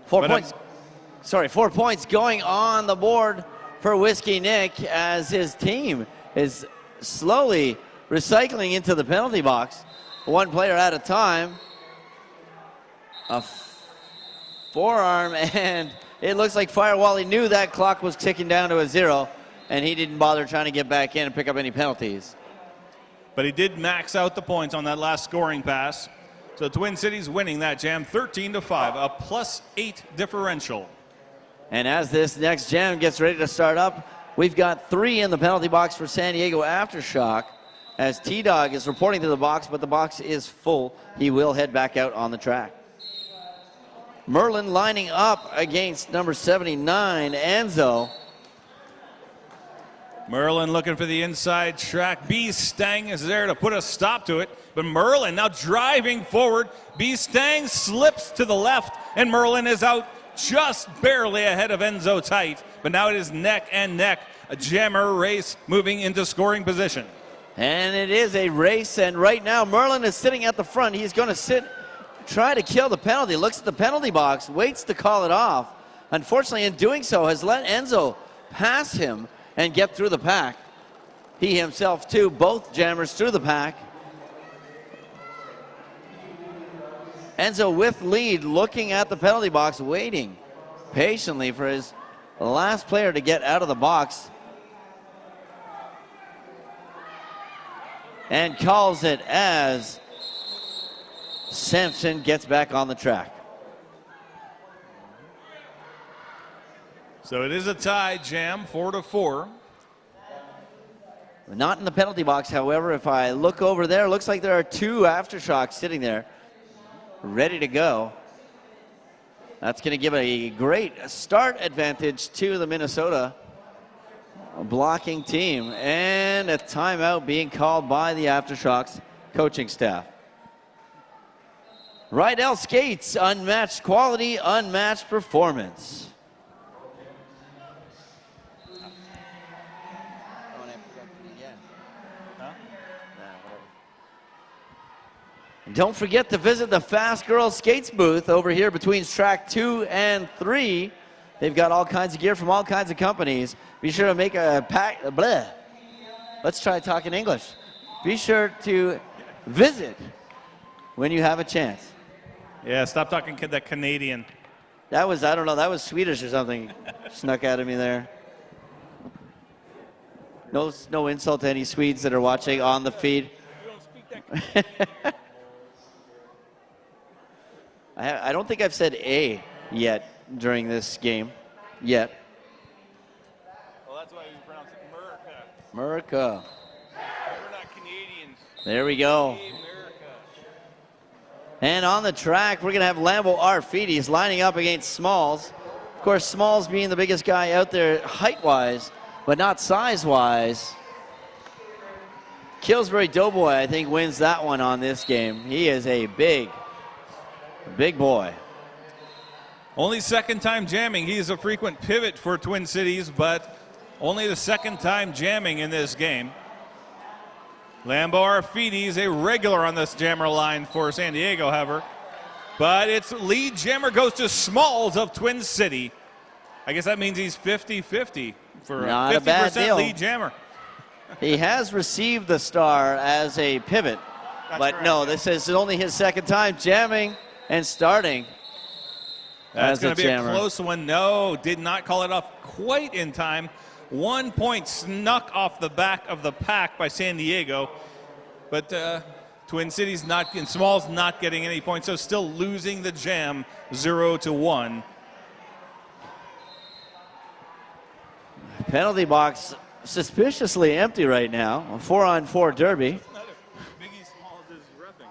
4 points. 4 points going on the board for Whiskey Nick as his team is slowly recycling into the penalty box. 1 player at a time. A forearm, and it looks like Fire Wally knew that clock was ticking down to a 0, and he didn't bother trying to get back in and pick up any penalties. But he did max out the points on that last scoring pass. So Twin Cities winning that jam 13-5, a +8 differential. And as this next jam gets ready to start up, we've got 3 in the penalty box for San Diego Aftershock as T-Dog is reporting to the box, but the box is full. He will head back out on the track. Merlin lining up against number 79, Anzo. Merlin looking for the inside track. B-Stang is there to put a stop to it. But Merlin now driving forward. B-Stang slips to the left, and Merlin is out just barely ahead of Enzo Tight, but now it is neck and neck. A jammer race moving into scoring position. And it is a race, and right now Merlin is sitting at the front. He's going to sit, try to kill the penalty. Looks at the penalty box, waits to call it off. Unfortunately, in doing so, has let Enzo pass him and get through the pack. He himself, too, both jammers through the pack. Enzo with lead, looking at the penalty box, waiting patiently for his last player to get out of the box. And calls it as Sampson gets back on the track. So it is a tie jam, 4-4. Not in the penalty box, however. If I look over there, looks like there are two Aftershocks sitting there, ready to go. That's going to give a great start advantage to the Minnesota blocking team, and a timeout being called by the Aftershocks coaching staff. Rydell Skates, unmatched quality, unmatched performance. Don't forget to visit the Fast Girls Skates booth over here between track 2 and 3. They've got all kinds of gear from all kinds of companies. Be sure to make a pack. Bleh. Let's try talking English. Be sure to visit when you have a chance. Yeah, stop talking that Canadian. That was, I don't know, that was Swedish or something. Snuck out of me there. No insult to any Swedes that are watching on the feed. I don't think I've said A yet during this game. Yet. Well, that's why we pronounce it America. America. We're not Canadians. There we go. And on the track, we're going to have Lambo Arfides lining up against Smalls. Of course, Smalls being the biggest guy out there height-wise, but not size-wise. Killsbury Doughboy, I think, wins that one on this game. He is a big boy. Only second time jamming. He is a frequent pivot for Twin Cities, but only the second time jamming in this game. Lambo Arfides, a regular on this jammer line for San Diego, however. But its lead jammer goes to Smalls of Twin City. I guess that means he's 50-50 for Not a a bad 50% deal. lead jammer. He has received the star as a pivot, but correct, no, yeah. this is only his second time jamming and starting. That's going to be jammer. a close one. No, did not call it off quite in time. 1 point snuck off the back of the pack by San Diego, but Twin Cities not, and Smalls not getting any points, so still losing the jam 0-1. Penalty box suspiciously empty right now. A 4-on-4 derby. Biggie Smalls is reffing.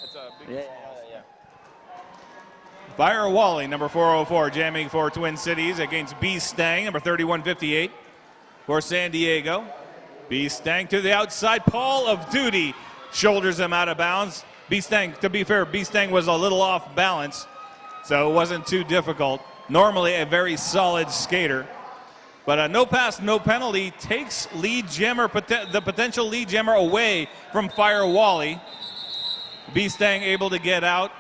It's a big Yeah. Fire Wally, number 404, jamming for Twin Cities against B Stang, number 3158 for San Diego. B Stang to the outside. Paul of Duty shoulders him out of bounds. B Stang, to be fair, B Stang was a little off balance, so it wasn't too difficult. Normally a very solid skater. But a no pass, no penalty takes lead jammer, the potential lead jammer away from Fire Wally. B Stang able to get out.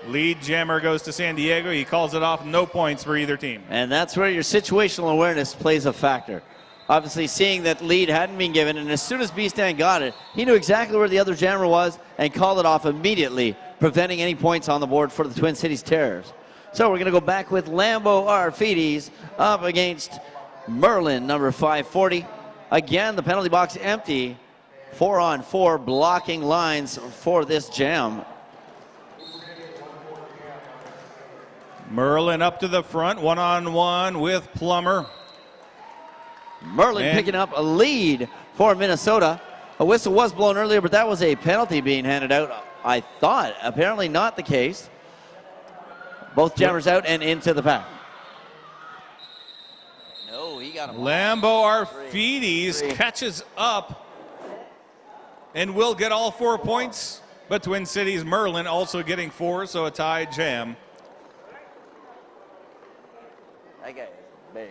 Lead jammer goes to San Diego. He calls it off. No points for either team. And that's where your situational awareness plays a factor. Obviously, seeing that lead hadn't been given, and as soon as B-Stan got it, he knew exactly where the other jammer was and called it off immediately, preventing any points on the board for the Twin Cities Terrors. So we're going to go back with Lambo Arfides up against Merlin, number 540. Again, the penalty box empty. 4-on-4 blocking lines for this jam. Merlin up to the front, one-on-one with Plummer. Merlin picking up a lead for Minnesota. A whistle was blown earlier, but that was a penalty being handed out, I thought. Apparently not the case. Both jammers out and into the pack. No, he got him. Lambo Arfides catches up and will get all 4 points But Twin Cities Merlin also getting 4, so a tie jam. That guy is big.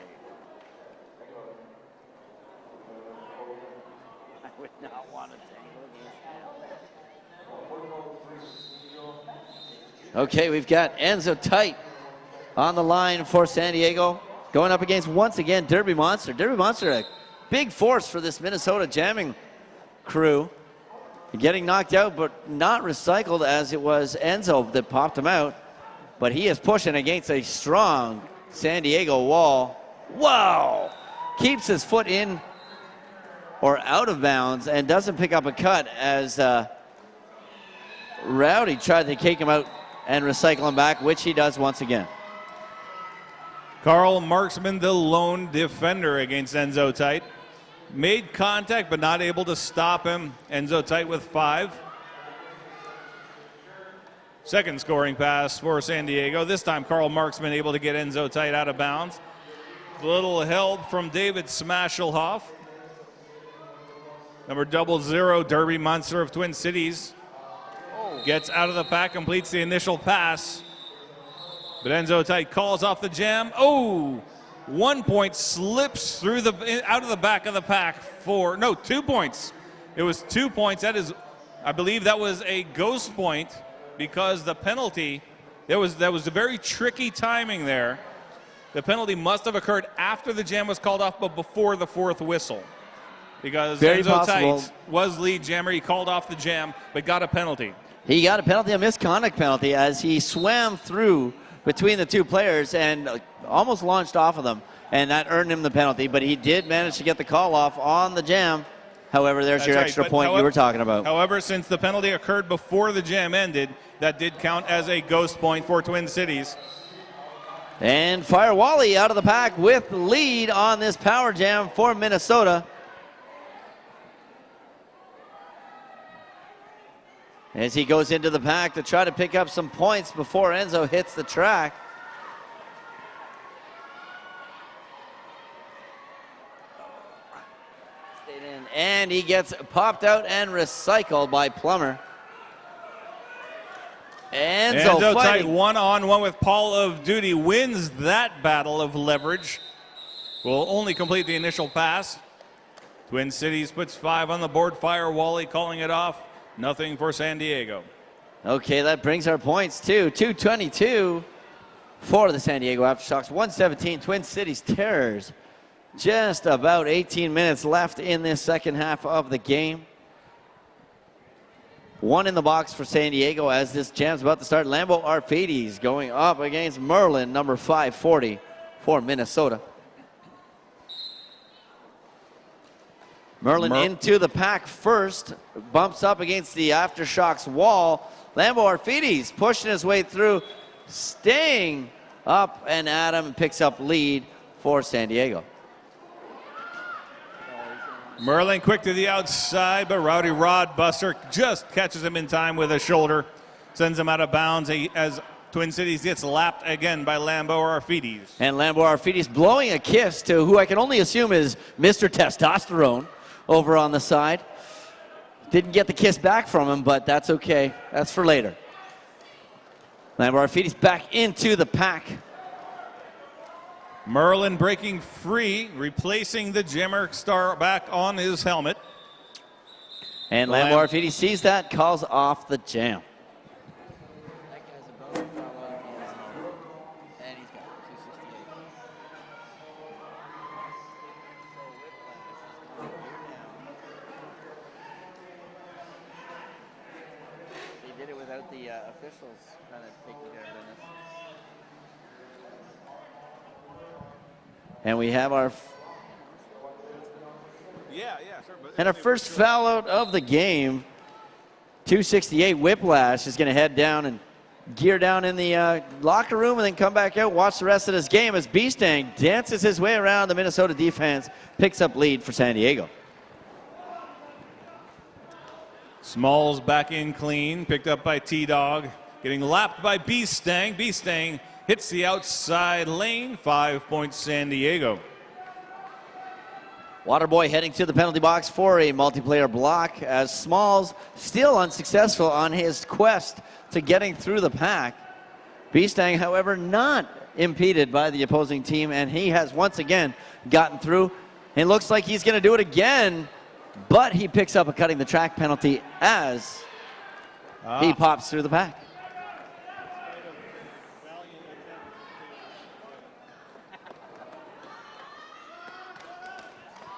I would not want to tangle. Okay, we've got Enzo Tight on the line for San Diego, going up against, once again, Derby Monster. Derby Monster, a big force for this Minnesota jamming crew. Getting knocked out, but not recycled, as it was Enzo that popped him out. But he is pushing against a strong San Diego wall. Wow! Keeps his foot in or out of bounds and doesn't pick up a cut as Rowdy tried to kick him out and recycle him back, which he does once again. Carl Marksman, the lone defender against Enzo Tight. Made contact, but not able to stop him. Enzo Tight with 5. Second scoring pass for San Diego. This time, Carl Marksman able to get Enzo Tight out of bounds. A little help from David Smashelhoff. Number 00, Derby Monster of Twin Cities. Gets out of the pack, completes the initial pass. But Enzo Tight calls off the jam. Oh! 1 point slips through out of the back of the pack for, no, 2 points. It was 2 points. That is, I believe that was a ghost point because the penalty, that was a very tricky timing there. The penalty must have occurred after the jam was called off, but before the 4th whistle. Because Enzo Tight was lead jammer. He called off the jam, but got a penalty. He got a penalty, a misconduct penalty, as he swam through between the two players and almost launched off of them, and that earned him the penalty, but he did manage to get the call off on the jam. However, there's your extra point you were talking about. However, since the penalty occurred before the jam ended, that did count as a ghost point for Twin Cities. And Fire Wally out of the pack with the lead on this power jam for Minnesota. As he goes into the pack to try to pick up some points before Enzo hits the track. And he gets popped out and recycled by Plummer. Enzo Tight one-on-one with Paul of Duty, wins that battle of leverage. Will only complete the initial pass. Twin Cities puts 5 on the board. Fire Wally calling it off. Nothing for San Diego. Okay, that brings our points to 222 for the San Diego Aftershocks. 117 Twin Cities Terrors. Just about 18 minutes left in this second half of the game. 1 in the box for San Diego as this jam's about to start. Lambo Arfides going up against Merlin, number 540 for Minnesota. Merlin into the pack first, bumps up against the Aftershocks wall. Lambo Arfides pushing his way through, staying up and at him, picks up lead for San Diego. Merlin quick to the outside, but Rowdy Rodbuster just catches him in time with a shoulder, sends him out of bounds as Twin Cities gets lapped again by Lambo Arfides. And Lambo Arfides blowing a kiss to who I can only assume is Mr. Testosterone over on the side. Didn't get the kiss back from him, but that's okay. That's for later. Lambo Arfides back into the pack. Merlin breaking free, replacing the jammer star back on his helmet. And Lambo Arfides sees that, calls off the jam. They did it without the officials kind of taking care of business. And we have our and our first foul out of the game. 268 Whiplash is going to head down and gear down in the locker room and then come back out, watch the rest of this game as Beastang dances his way around the Minnesota defense, picks up lead for San Diego. Smalls back in clean, picked up by T-Dog, getting lapped by Beastang. Beastang hits the outside lane, 5 points San Diego. Waterboy heading to the penalty box for a multiplayer block as Smalls still unsuccessful on his quest to getting through the pack. Beastang, however, not impeded by the opposing team, and he has once again gotten through. It looks like he's going to do it again, but he picks up a cutting the track penalty as he pops through the pack.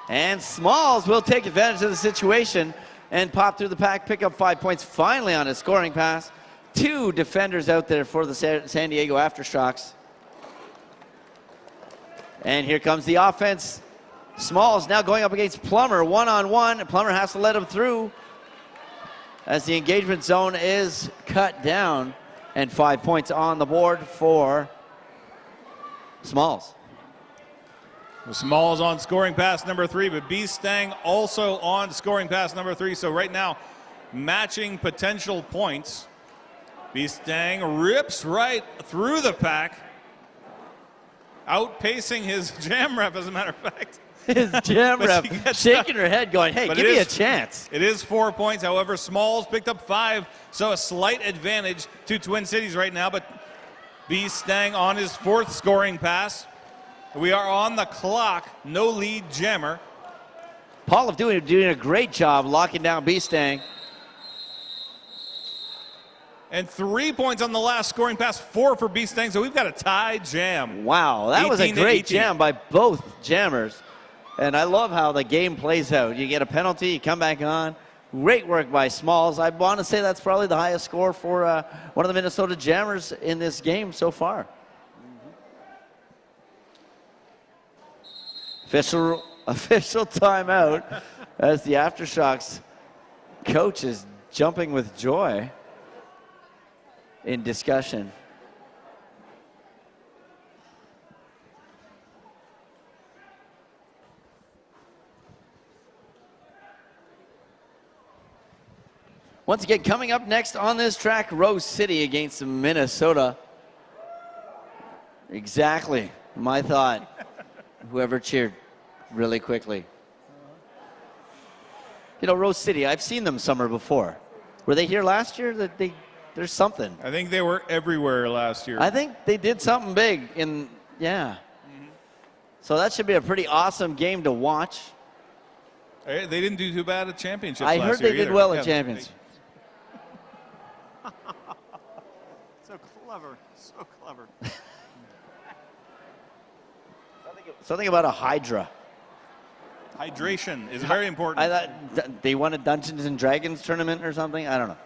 And Smalls will take advantage of the situation and pop through the pack, pick up 5 points finally on his scoring pass. 2 defenders out there for the San Diego Aftershocks. And here comes the offense. Smalls now going up against Plummer one-on-one. Plummer has to let him through as the engagement zone is cut down. And 5 points on the board for Smalls. Smalls on scoring pass number 3, but Beastang also on scoring pass number 3. So right now, matching potential points. Beastang rips right through the pack, outpacing his jam ref, as a matter of fact. His jam ref shaking her head going, hey, give me a chance. It is 4 points. However, Smalls picked up 5, so a slight advantage to Twin Cities right now, but Beastang on his 4th scoring pass. We are on the clock, no lead jammer. Paul doing a great job locking down Beastang. And 3 points on the last scoring pass, 4 for Beastang, so we've got a tie jam. Wow, that was a great jam by both jammers. And I love how the game plays out. You get a penalty, you come back on. Great work by Smalls. I want to say that's probably the highest score for one of the Minnesota Jammers in this game so far. Official timeout as the Aftershocks coach is jumping with joy in discussion. Once again, coming up next on this track, Rose City against Minnesota. Exactly my thought. Whoever cheered really quickly. You know, Rose City, I've seen them summer before. Were they here last year? There's something. I think they were everywhere last year. I think they did something big So that should be a pretty awesome game to watch. They didn't do too bad at championships last I year heard they did well yeah, at champions. So clever, so clever. Something about a Hydra. Hydration is very important. I thought they won a Dungeons and Dragons tournament or something. I don't know.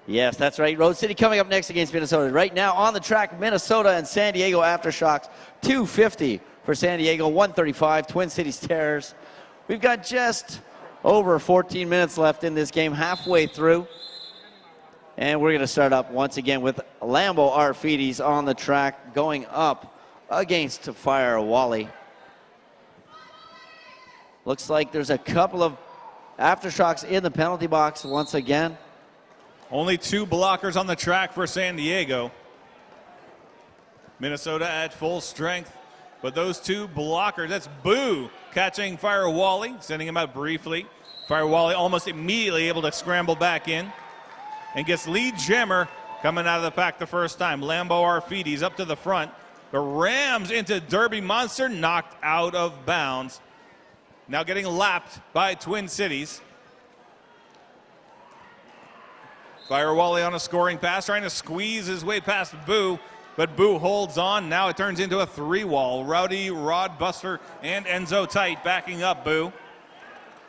Yes, that's right. Rose City coming up next against Minnesota. Right now on the track, Minnesota and San Diego Aftershocks. 250 for San Diego, 135 Twin Cities Terrors. We've got just over 14 minutes left in this game, halfway through. And we're going to start up once again with Lambo Arfides on the track going up against Fire Wally. Looks like there's a couple of Aftershocks in the penalty box once again. Only 2 blockers on the track for San Diego. Minnesota at full strength, but those 2 blockers, that's Boo catching Fire Wally, sending him out briefly. Fire Wally almost immediately able to scramble back in and gets lead jammer coming out of the pack the first time. Lambo Arfides up to the front, but rams into Derby Monster, knocked out of bounds. Now getting lapped by Twin Cities. Fire Wally on a scoring pass, trying to squeeze his way past Boo, but Boo holds on. Now it turns into a 3-wall. Rowdy, Rodbuster, and Enzo Tight backing up Boo.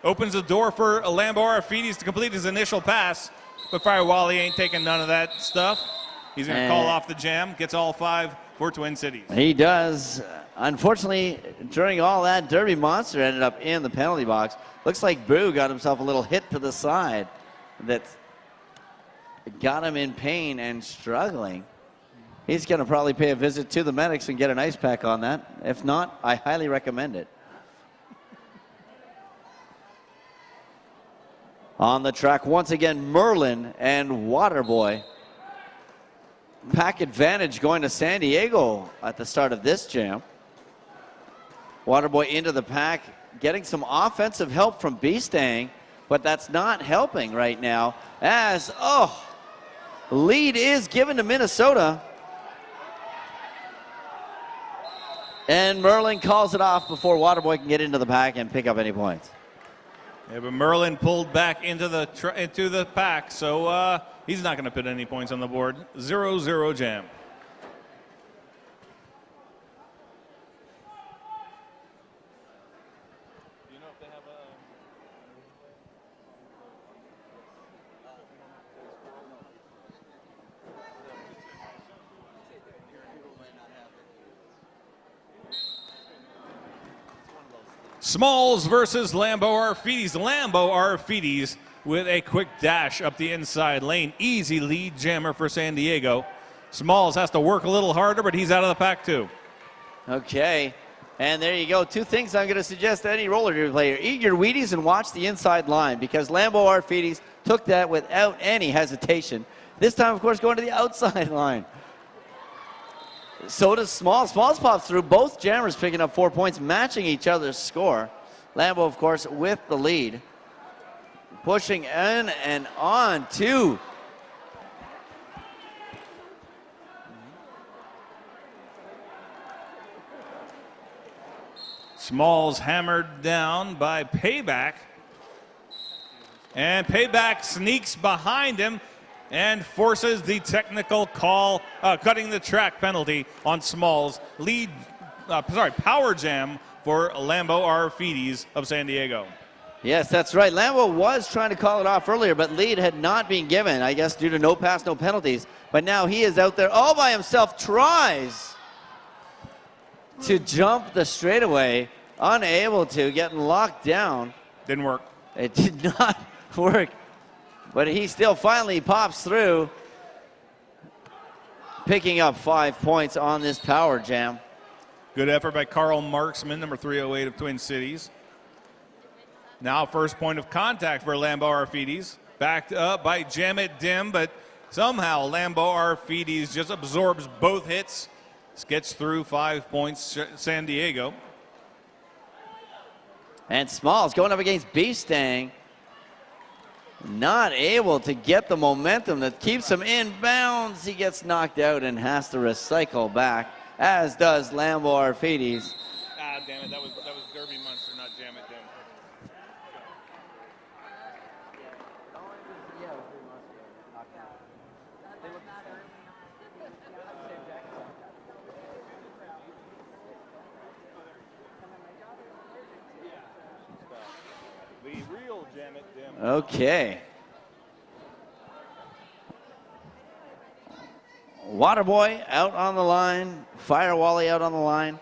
Opens the door for Lambo Arfides to complete his initial pass, but Fire Wally ain't taking none of that stuff. He's going to call off the jam, gets all 5 for Twin Cities. He does. Unfortunately, during all that, Derby Monster ended up in the penalty box. Looks like Boo got himself a little hit to the side that got him in pain and struggling. He's going to probably pay a visit to the medics and get an ice pack on that. If not, I highly recommend it. On the track, once again, Merlin and Waterboy. Pack advantage going to San Diego at the start of this jam. Waterboy into the pack, getting some offensive help from Beastang, but that's not helping right now as, lead is given to Minnesota. And Merlin calls it off before Waterboy can get into the pack and pick up any points. Yeah, but Merlin pulled back into the pack, so he's not going to put any points on the board. 0-0 jam. Smalls versus Lambo Arfides. Lambo Arfides with a quick dash up the inside lane. Easy lead jammer for San Diego. Smalls has to work a little harder, but he's out of the pack too. Okay, and there you go. Two things I'm going to suggest to any roller derby player. Eat your Wheaties and watch the inside line, because Lambo Arfides took that without any hesitation. This time, of course, going to the outside line. So does Smalls. Smalls pops through. Both jammers picking up 4 points, matching each other's score. Lambo, of course, with the lead. Pushing in and on to Smalls hammered down by Payback. And Payback sneaks behind him and forces the technical call, cutting the track penalty on Smalls. Power jam for Lambo Arfides of San Diego. Yes, that's right. Lambo was trying to call it off earlier, but lead had not been given, I guess, due to no pass, no penalties. But now he is out there all by himself, tries to jump the straightaway, unable to, getting locked down. Didn't work. It did not work, but he still finally pops through, picking up 5 points on this power jam. Good effort by Carl Marksman, number 308 of Twin Cities. Now first point of contact for Lambo Arfides. Backed up by Jamit Dim, but somehow Lambo Arfides just absorbs both hits. Gets through 5 points, San Diego. And Smalls going up against Beastang. Not able to get the momentum that keeps him in bounds. He gets knocked out and has to recycle back, as does Lambo Arfides. Ah, damn it, that was Derby Munster, not Jamit Dim. The real Jamit Dim. Okay. Waterboy out on the line. Fire Wally out on the line.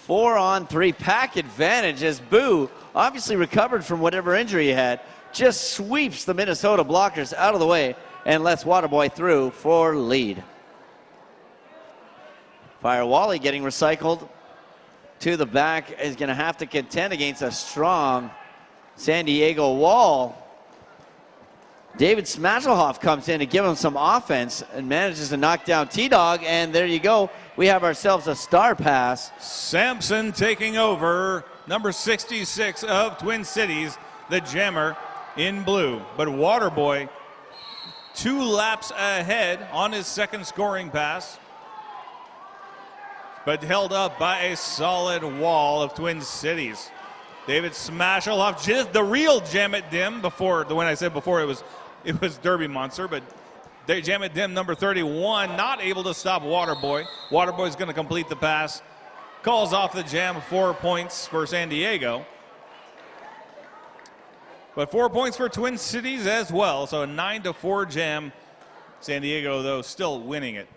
4-on-3 pack advantage as Boo, obviously recovered from whatever injury he had, just sweeps the Minnesota blockers out of the way and lets Waterboy through for lead. Fire Wally getting recycled to the back is going to have to contend against a strong San Diego wall. David Smashelhoff comes in to give him some offense and manages to knock down T-Dog, and there you go. We have ourselves a star pass. Sampson taking over, number 66 of Twin Cities, the jammer in blue. But Waterboy 2 laps ahead on his second scoring pass, but held up by a solid wall of Twin Cities. David Smashelhoff, just the real Jamit Dim, before the one I said before it was Derby Monster, but Jamit Dim, number 31, not able to stop Waterboy. Waterboy's going to complete the pass. Calls off the jam, 4 points for San Diego. But 4 points for Twin Cities as well, so a 9-4 jam. San Diego, though, still winning it.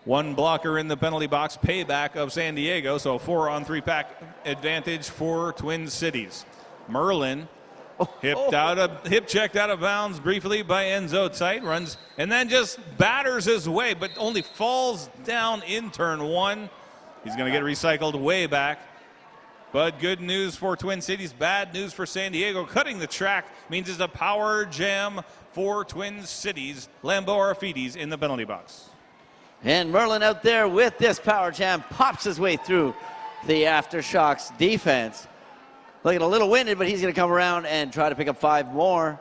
One blocker in the penalty box, Payback of San Diego, so a 4-on-3 pack advantage for Twin Cities. Merlin hip checked out of bounds briefly by Enzo Tite, runs and then just batters his way, but only falls down in turn 1. He's going to get recycled way back. But good news for Twin Cities, bad news for San Diego. Cutting the track means it's a power jam for Twin Cities. Lambeau Arfides in the penalty box. And Merlin out there with this power jam pops his way through the Aftershocks defense. Looking a little winded, but he's going to come around and try to pick up 5 more.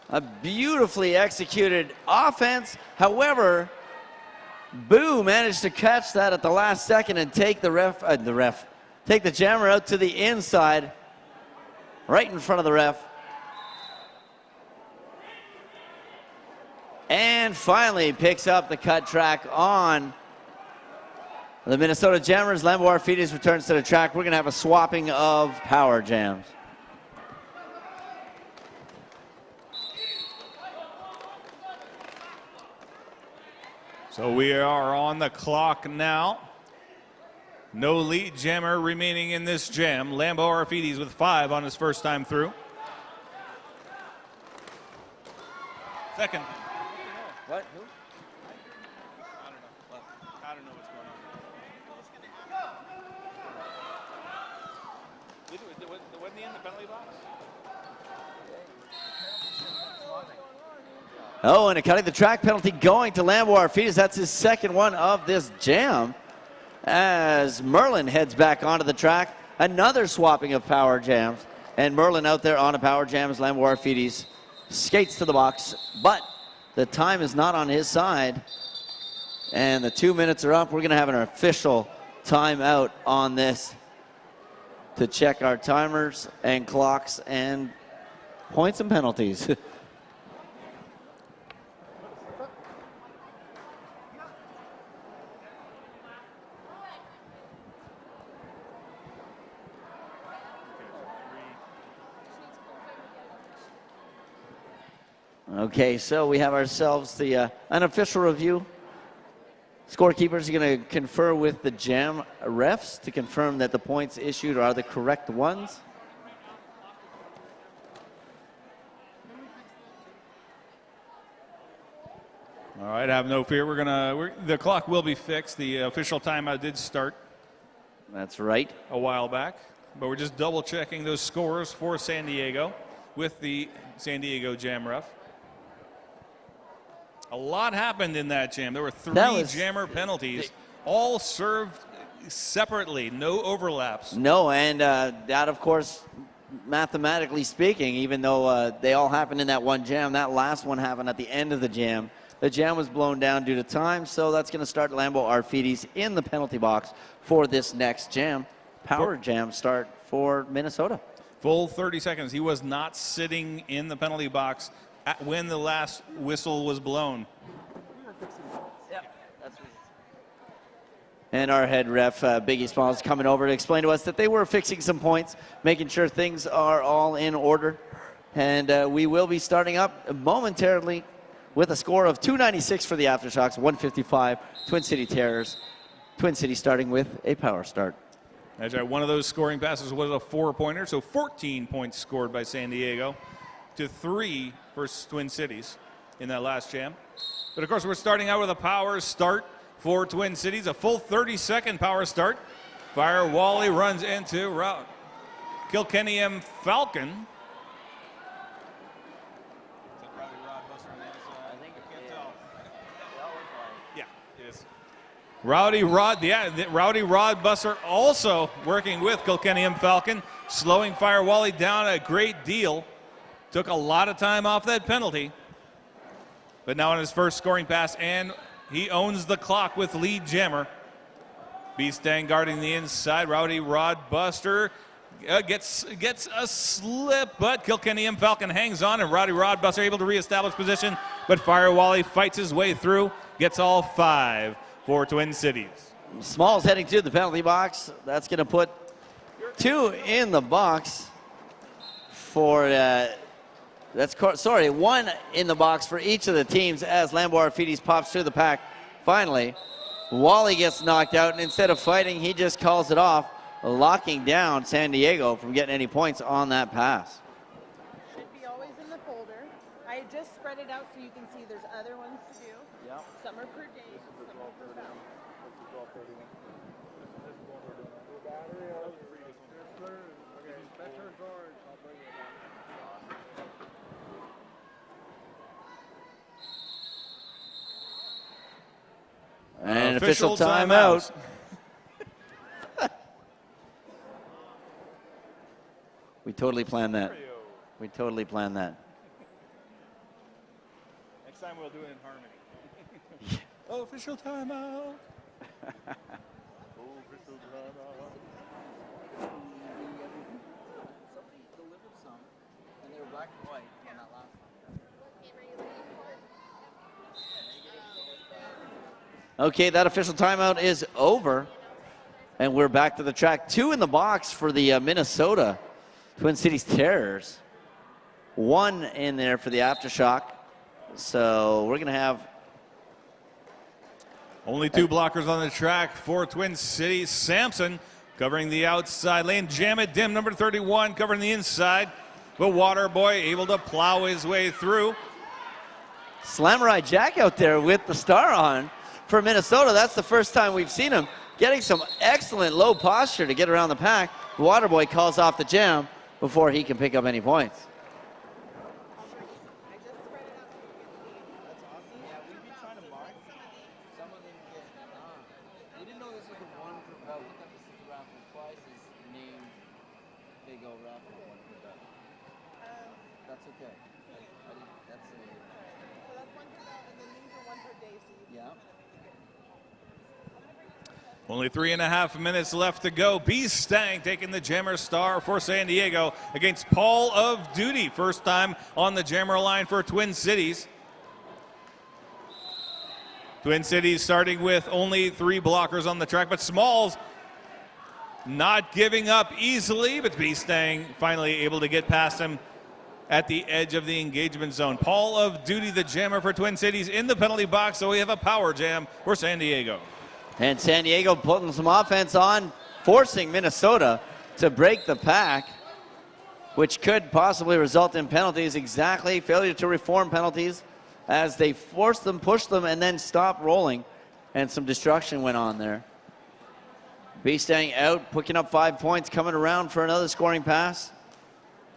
A beautifully executed offense. However, Boo managed to catch that at the last second and take take the jammer out to the inside, right in front of the ref. And finally picks up the cut track on the Minnesota Jammers. Lambeau Arfides returns to the track. We're going to have a swapping of power jams. So we are on the clock now. No lead jammer remaining in this jam. Lambeau Arfides with 5 on his first time through. Second. What? Who? I don't know what's going on. Wasn't he in the penalty box? Oh, and a cutting the track penalty going to Lambeau Arfides. That's his second one of this jam. As Merlin heads back onto the track, another swapping of power jams. And Merlin out there on a power jam as Lambeau Arfides skates to the box. But the time is not on his side. And the 2 minutes are up. We're going to have an official timeout on this to check our timers and clocks and points and penalties. Okay, so we have ourselves the unofficial review. Scorekeepers are going to confer with the jam refs to confirm that the points issued are the correct ones. All right, have no fear. The clock will be fixed. The official timeout did start. That's right. A while back, but we're just double checking those scores for San Diego with the San Diego jam ref. A lot happened in that jam. There were 3 jammer penalties, all served separately, no overlaps. No, and that, of course, mathematically speaking, even though they all happened in that one jam, that last one happened at the end of the jam. The jam was blown down due to time, so that's going to start Lambeau Arfides in the penalty box for this next jam. Power jam start for Minnesota. Full 30 seconds. He was not sitting in the penalty box when the last whistle was blown. And our head ref, Biggie Smalls, coming over to explain to us that they were fixing some points, making sure things are all in order. And we will be starting up momentarily with a score of 296 for the Aftershocks, 155 Twin City Terrors. Twin City starting with a power start. One of those scoring passes was a 4-pointer, so 14 points scored by San Diego to 3 for Twin Cities in that last jam. But of course, we're starting out with a power start for Twin Cities, a full 30-second power start. Fire Wally runs into Kilkenny M. Falcon. Yeah, it is. Rowdy Rod Busser also working with Kilkenny M. Falcon, slowing Fire Wally down a great deal. Took a lot of time off that penalty. But now on his first scoring pass, and he owns the clock with lead jammer. Beastang guarding the inside. Rowdy Rod Buster gets a slip, but Kilkenny M. Falcon hangs on, and Rowdy Rod Buster able to reestablish position. But Fire Wally fights his way through, gets all 5 for Twin Cities. Smalls heading to the penalty box. That's going to put 2 in the box for... 1 in the box for each of the teams as Lambeau Arfides pops through the pack. Finally, Wally gets knocked out, and instead of fighting, he just calls it off, locking down San Diego from getting any points on that pass. Should be always in the folder. I I just spread it out so you can see there's other ones to do. Yep. Some are per day, some are per pound. And official timeout. We totally planned that. We totally planned that. Next time we'll do it in harmony. Oh, official timeout. Official timeout. Somebody delivered some, and they were black and white on that last one. Okay, that official timeout is over. And we're back to the track. 2 in the box for the Minnesota Twin Cities Terrors. 1 in there for the Aftershock. So we're going to have only 2 blockers on the track for Twin Cities. Sampson covering the outside lane. Jam It Dim, number 31, covering the inside. The Water Boy able to plow his way through. Samurai Jack out there with the star on for Minnesota. That's the first time we've seen him getting some excellent low posture to get around the pack. The Water Boy calls off the jam before he can pick up any points. Only 3.5 minutes left to go. B. Stang taking the Jammer star for San Diego against Paul of Duty. First time on the Jammer line for Twin Cities. Twin Cities starting with only 3 blockers on the track, but Smalls not giving up easily, but B. Stang finally able to get past him at the edge of the engagement zone. Paul of Duty, the Jammer for Twin Cities, in the penalty box, so we have a power jam for San Diego. And San Diego putting some offense on, forcing Minnesota to break the pack, which could possibly result in penalties. Exactly, failure to reform penalties as they forced them, pushed them, and then stopped rolling. And some destruction went on there. B staying out, picking up 5 points, coming around for another scoring pass.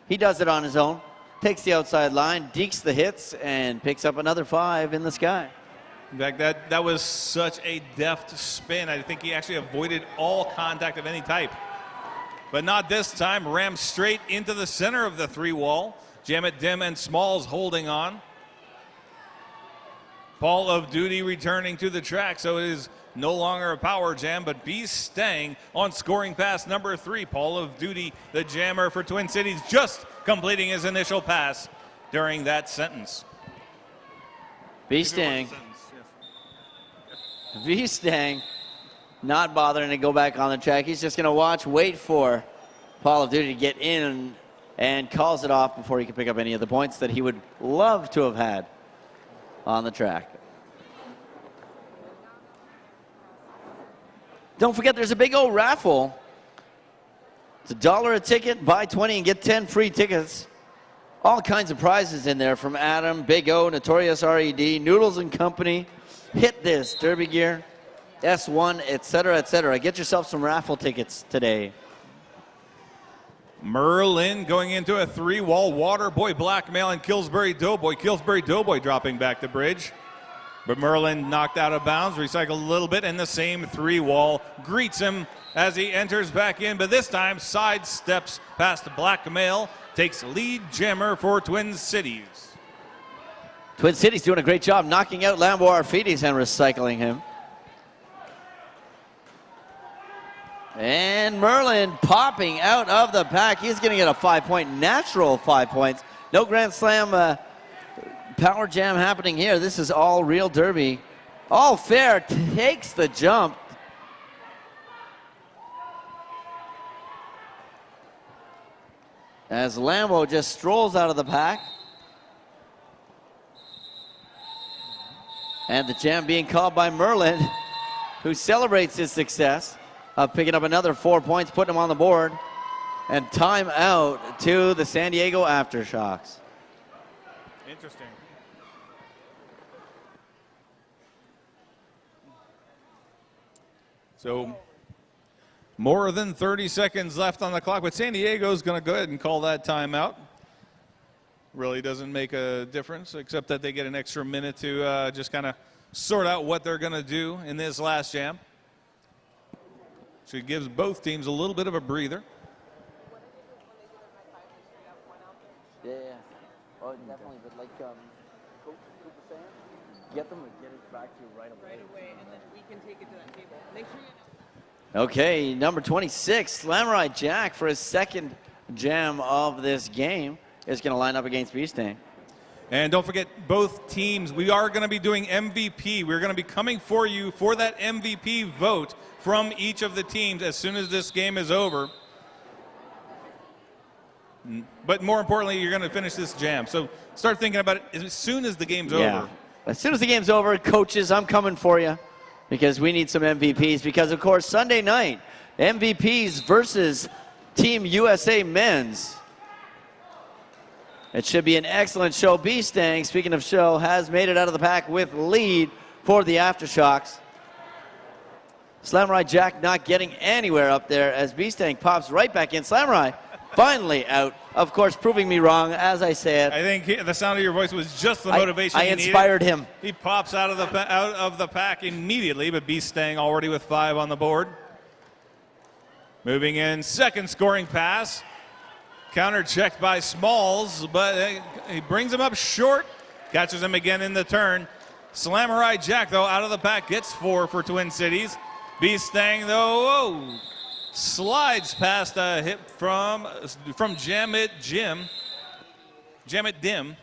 He does it on his own, takes the outside line, dekes the hits, and picks up another 5 in the sky. In fact, that was such a deft spin. I think he actually avoided all contact of any type. But not this time. Rammed straight into the center of the 3 wall. Jam It Dim and Smalls holding on. Paul of Duty returning to the track, so it is no longer a power jam, but B. Stang on scoring pass number 3. Paul of Duty, the Jammer for Twin Cities, just completing his initial pass during that sentence. B. Stang. V. Stang not bothering to go back on the track. He's just going to watch, wait for Paul of Duty to get in and calls it off before he can pick up any of the points that he would love to have had on the track. Don't forget there's a big old raffle. It's $1 a ticket, buy 20 and get 10 free tickets. All kinds of prizes in there from Adam, Big O, Notorious RED, Noodles and Company, Hit This, Derby Gear, S1, etc., etc. Get yourself some raffle tickets today. Merlin going into a 3-wall. Water Boy blackmail and Killsbury Doughboy. Killsbury Doughboy dropping back the bridge. But Merlin knocked out of bounds, recycled a little bit, and the same 3-wall greets him as he enters back in, but this time sidesteps past blackmail, takes lead jammer for Twin Cities. Twin Cities doing a great job knocking out Lambo Arfides and recycling him. And Merlin popping out of the pack. He's going to get a 5-point, natural 5 points. No Grand Slam power jam happening here. This is all real Derby. All fair, takes the jump. As Lambo just strolls out of the pack. And the jam being called by Merlin, who celebrates his success of picking up another 4 points, putting him on the board. And time out to the San Diego Aftershocks. Interesting. So more than 30 seconds left on the clock, but San Diego's going to go ahead and call that timeout. Really doesn't make a difference, except that they get an extra minute to just kind of sort out what they're going to do in this last jam. So it gives both teams a little bit of a breather. Yeah, oh, definitely. But like Coach Cooper saying, get them and get it back to you right away. Right away, and then we can take it to that table. Make sure you. Okay, number 26, Slamurai Jack, for his second jam of this game, is going to line up against Beastang. And don't forget, both teams, we are going to be doing MVP. We're going to be coming for you for that MVP vote from each of the teams as soon as this game is over. But more importantly, you're going to finish this jam. So start thinking about it as soon as the game's over. As soon as the game's over, coaches, I'm coming for you because we need some MVPs. Because, of course, Sunday night, MVPs versus Team USA Men's. It should be an excellent show. Beastang, speaking of show, has made it out of the pack with lead for the Aftershocks. Slamurai Jack not getting anywhere up there as Beastang pops right back in. Slamurai finally out, of course, proving me wrong, as I said. I think the sound of your voice was just the motivation I he inspired needed. him. He pops out of the pack immediately, but Beastang already with 5 on the board. Moving in, second scoring pass. Counter checked by Smalls, but he brings him up short. Catches him again in the turn. Slamurai Jack, though, out of the pack, gets 4 for Twin Cities. Beastang, though, slides past a hit from Jamit Dim.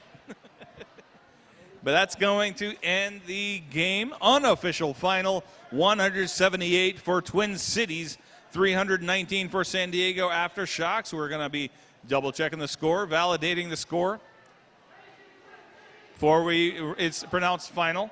But that's going to end the game. Unofficial final, 178 for Twin Cities, 319 for San Diego Aftershocks. We're going to be double checking the score, validating the score before it's pronounced final.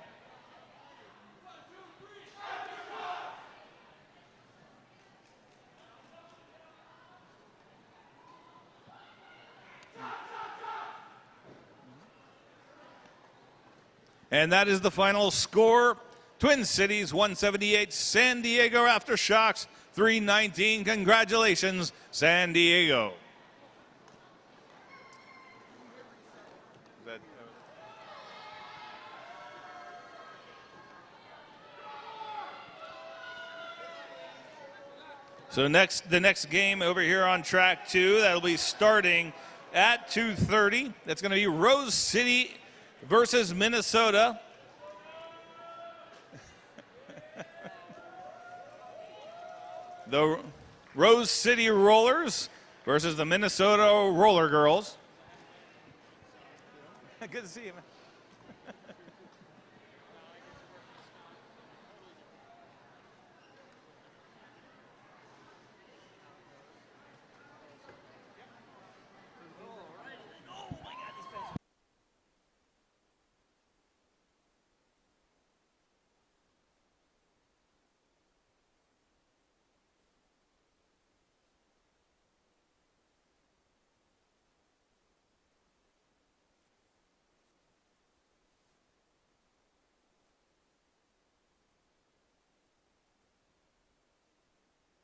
And that is the final score. Twin Cities 178, San Diego Aftershocks 319. Congratulations, San Diego. So the next game over here on track 2, that'll be starting at 2:30. That's going to be Rose City versus Minnesota. The Rose City Rollers versus the Minnesota Roller Girls. Good to see you, man.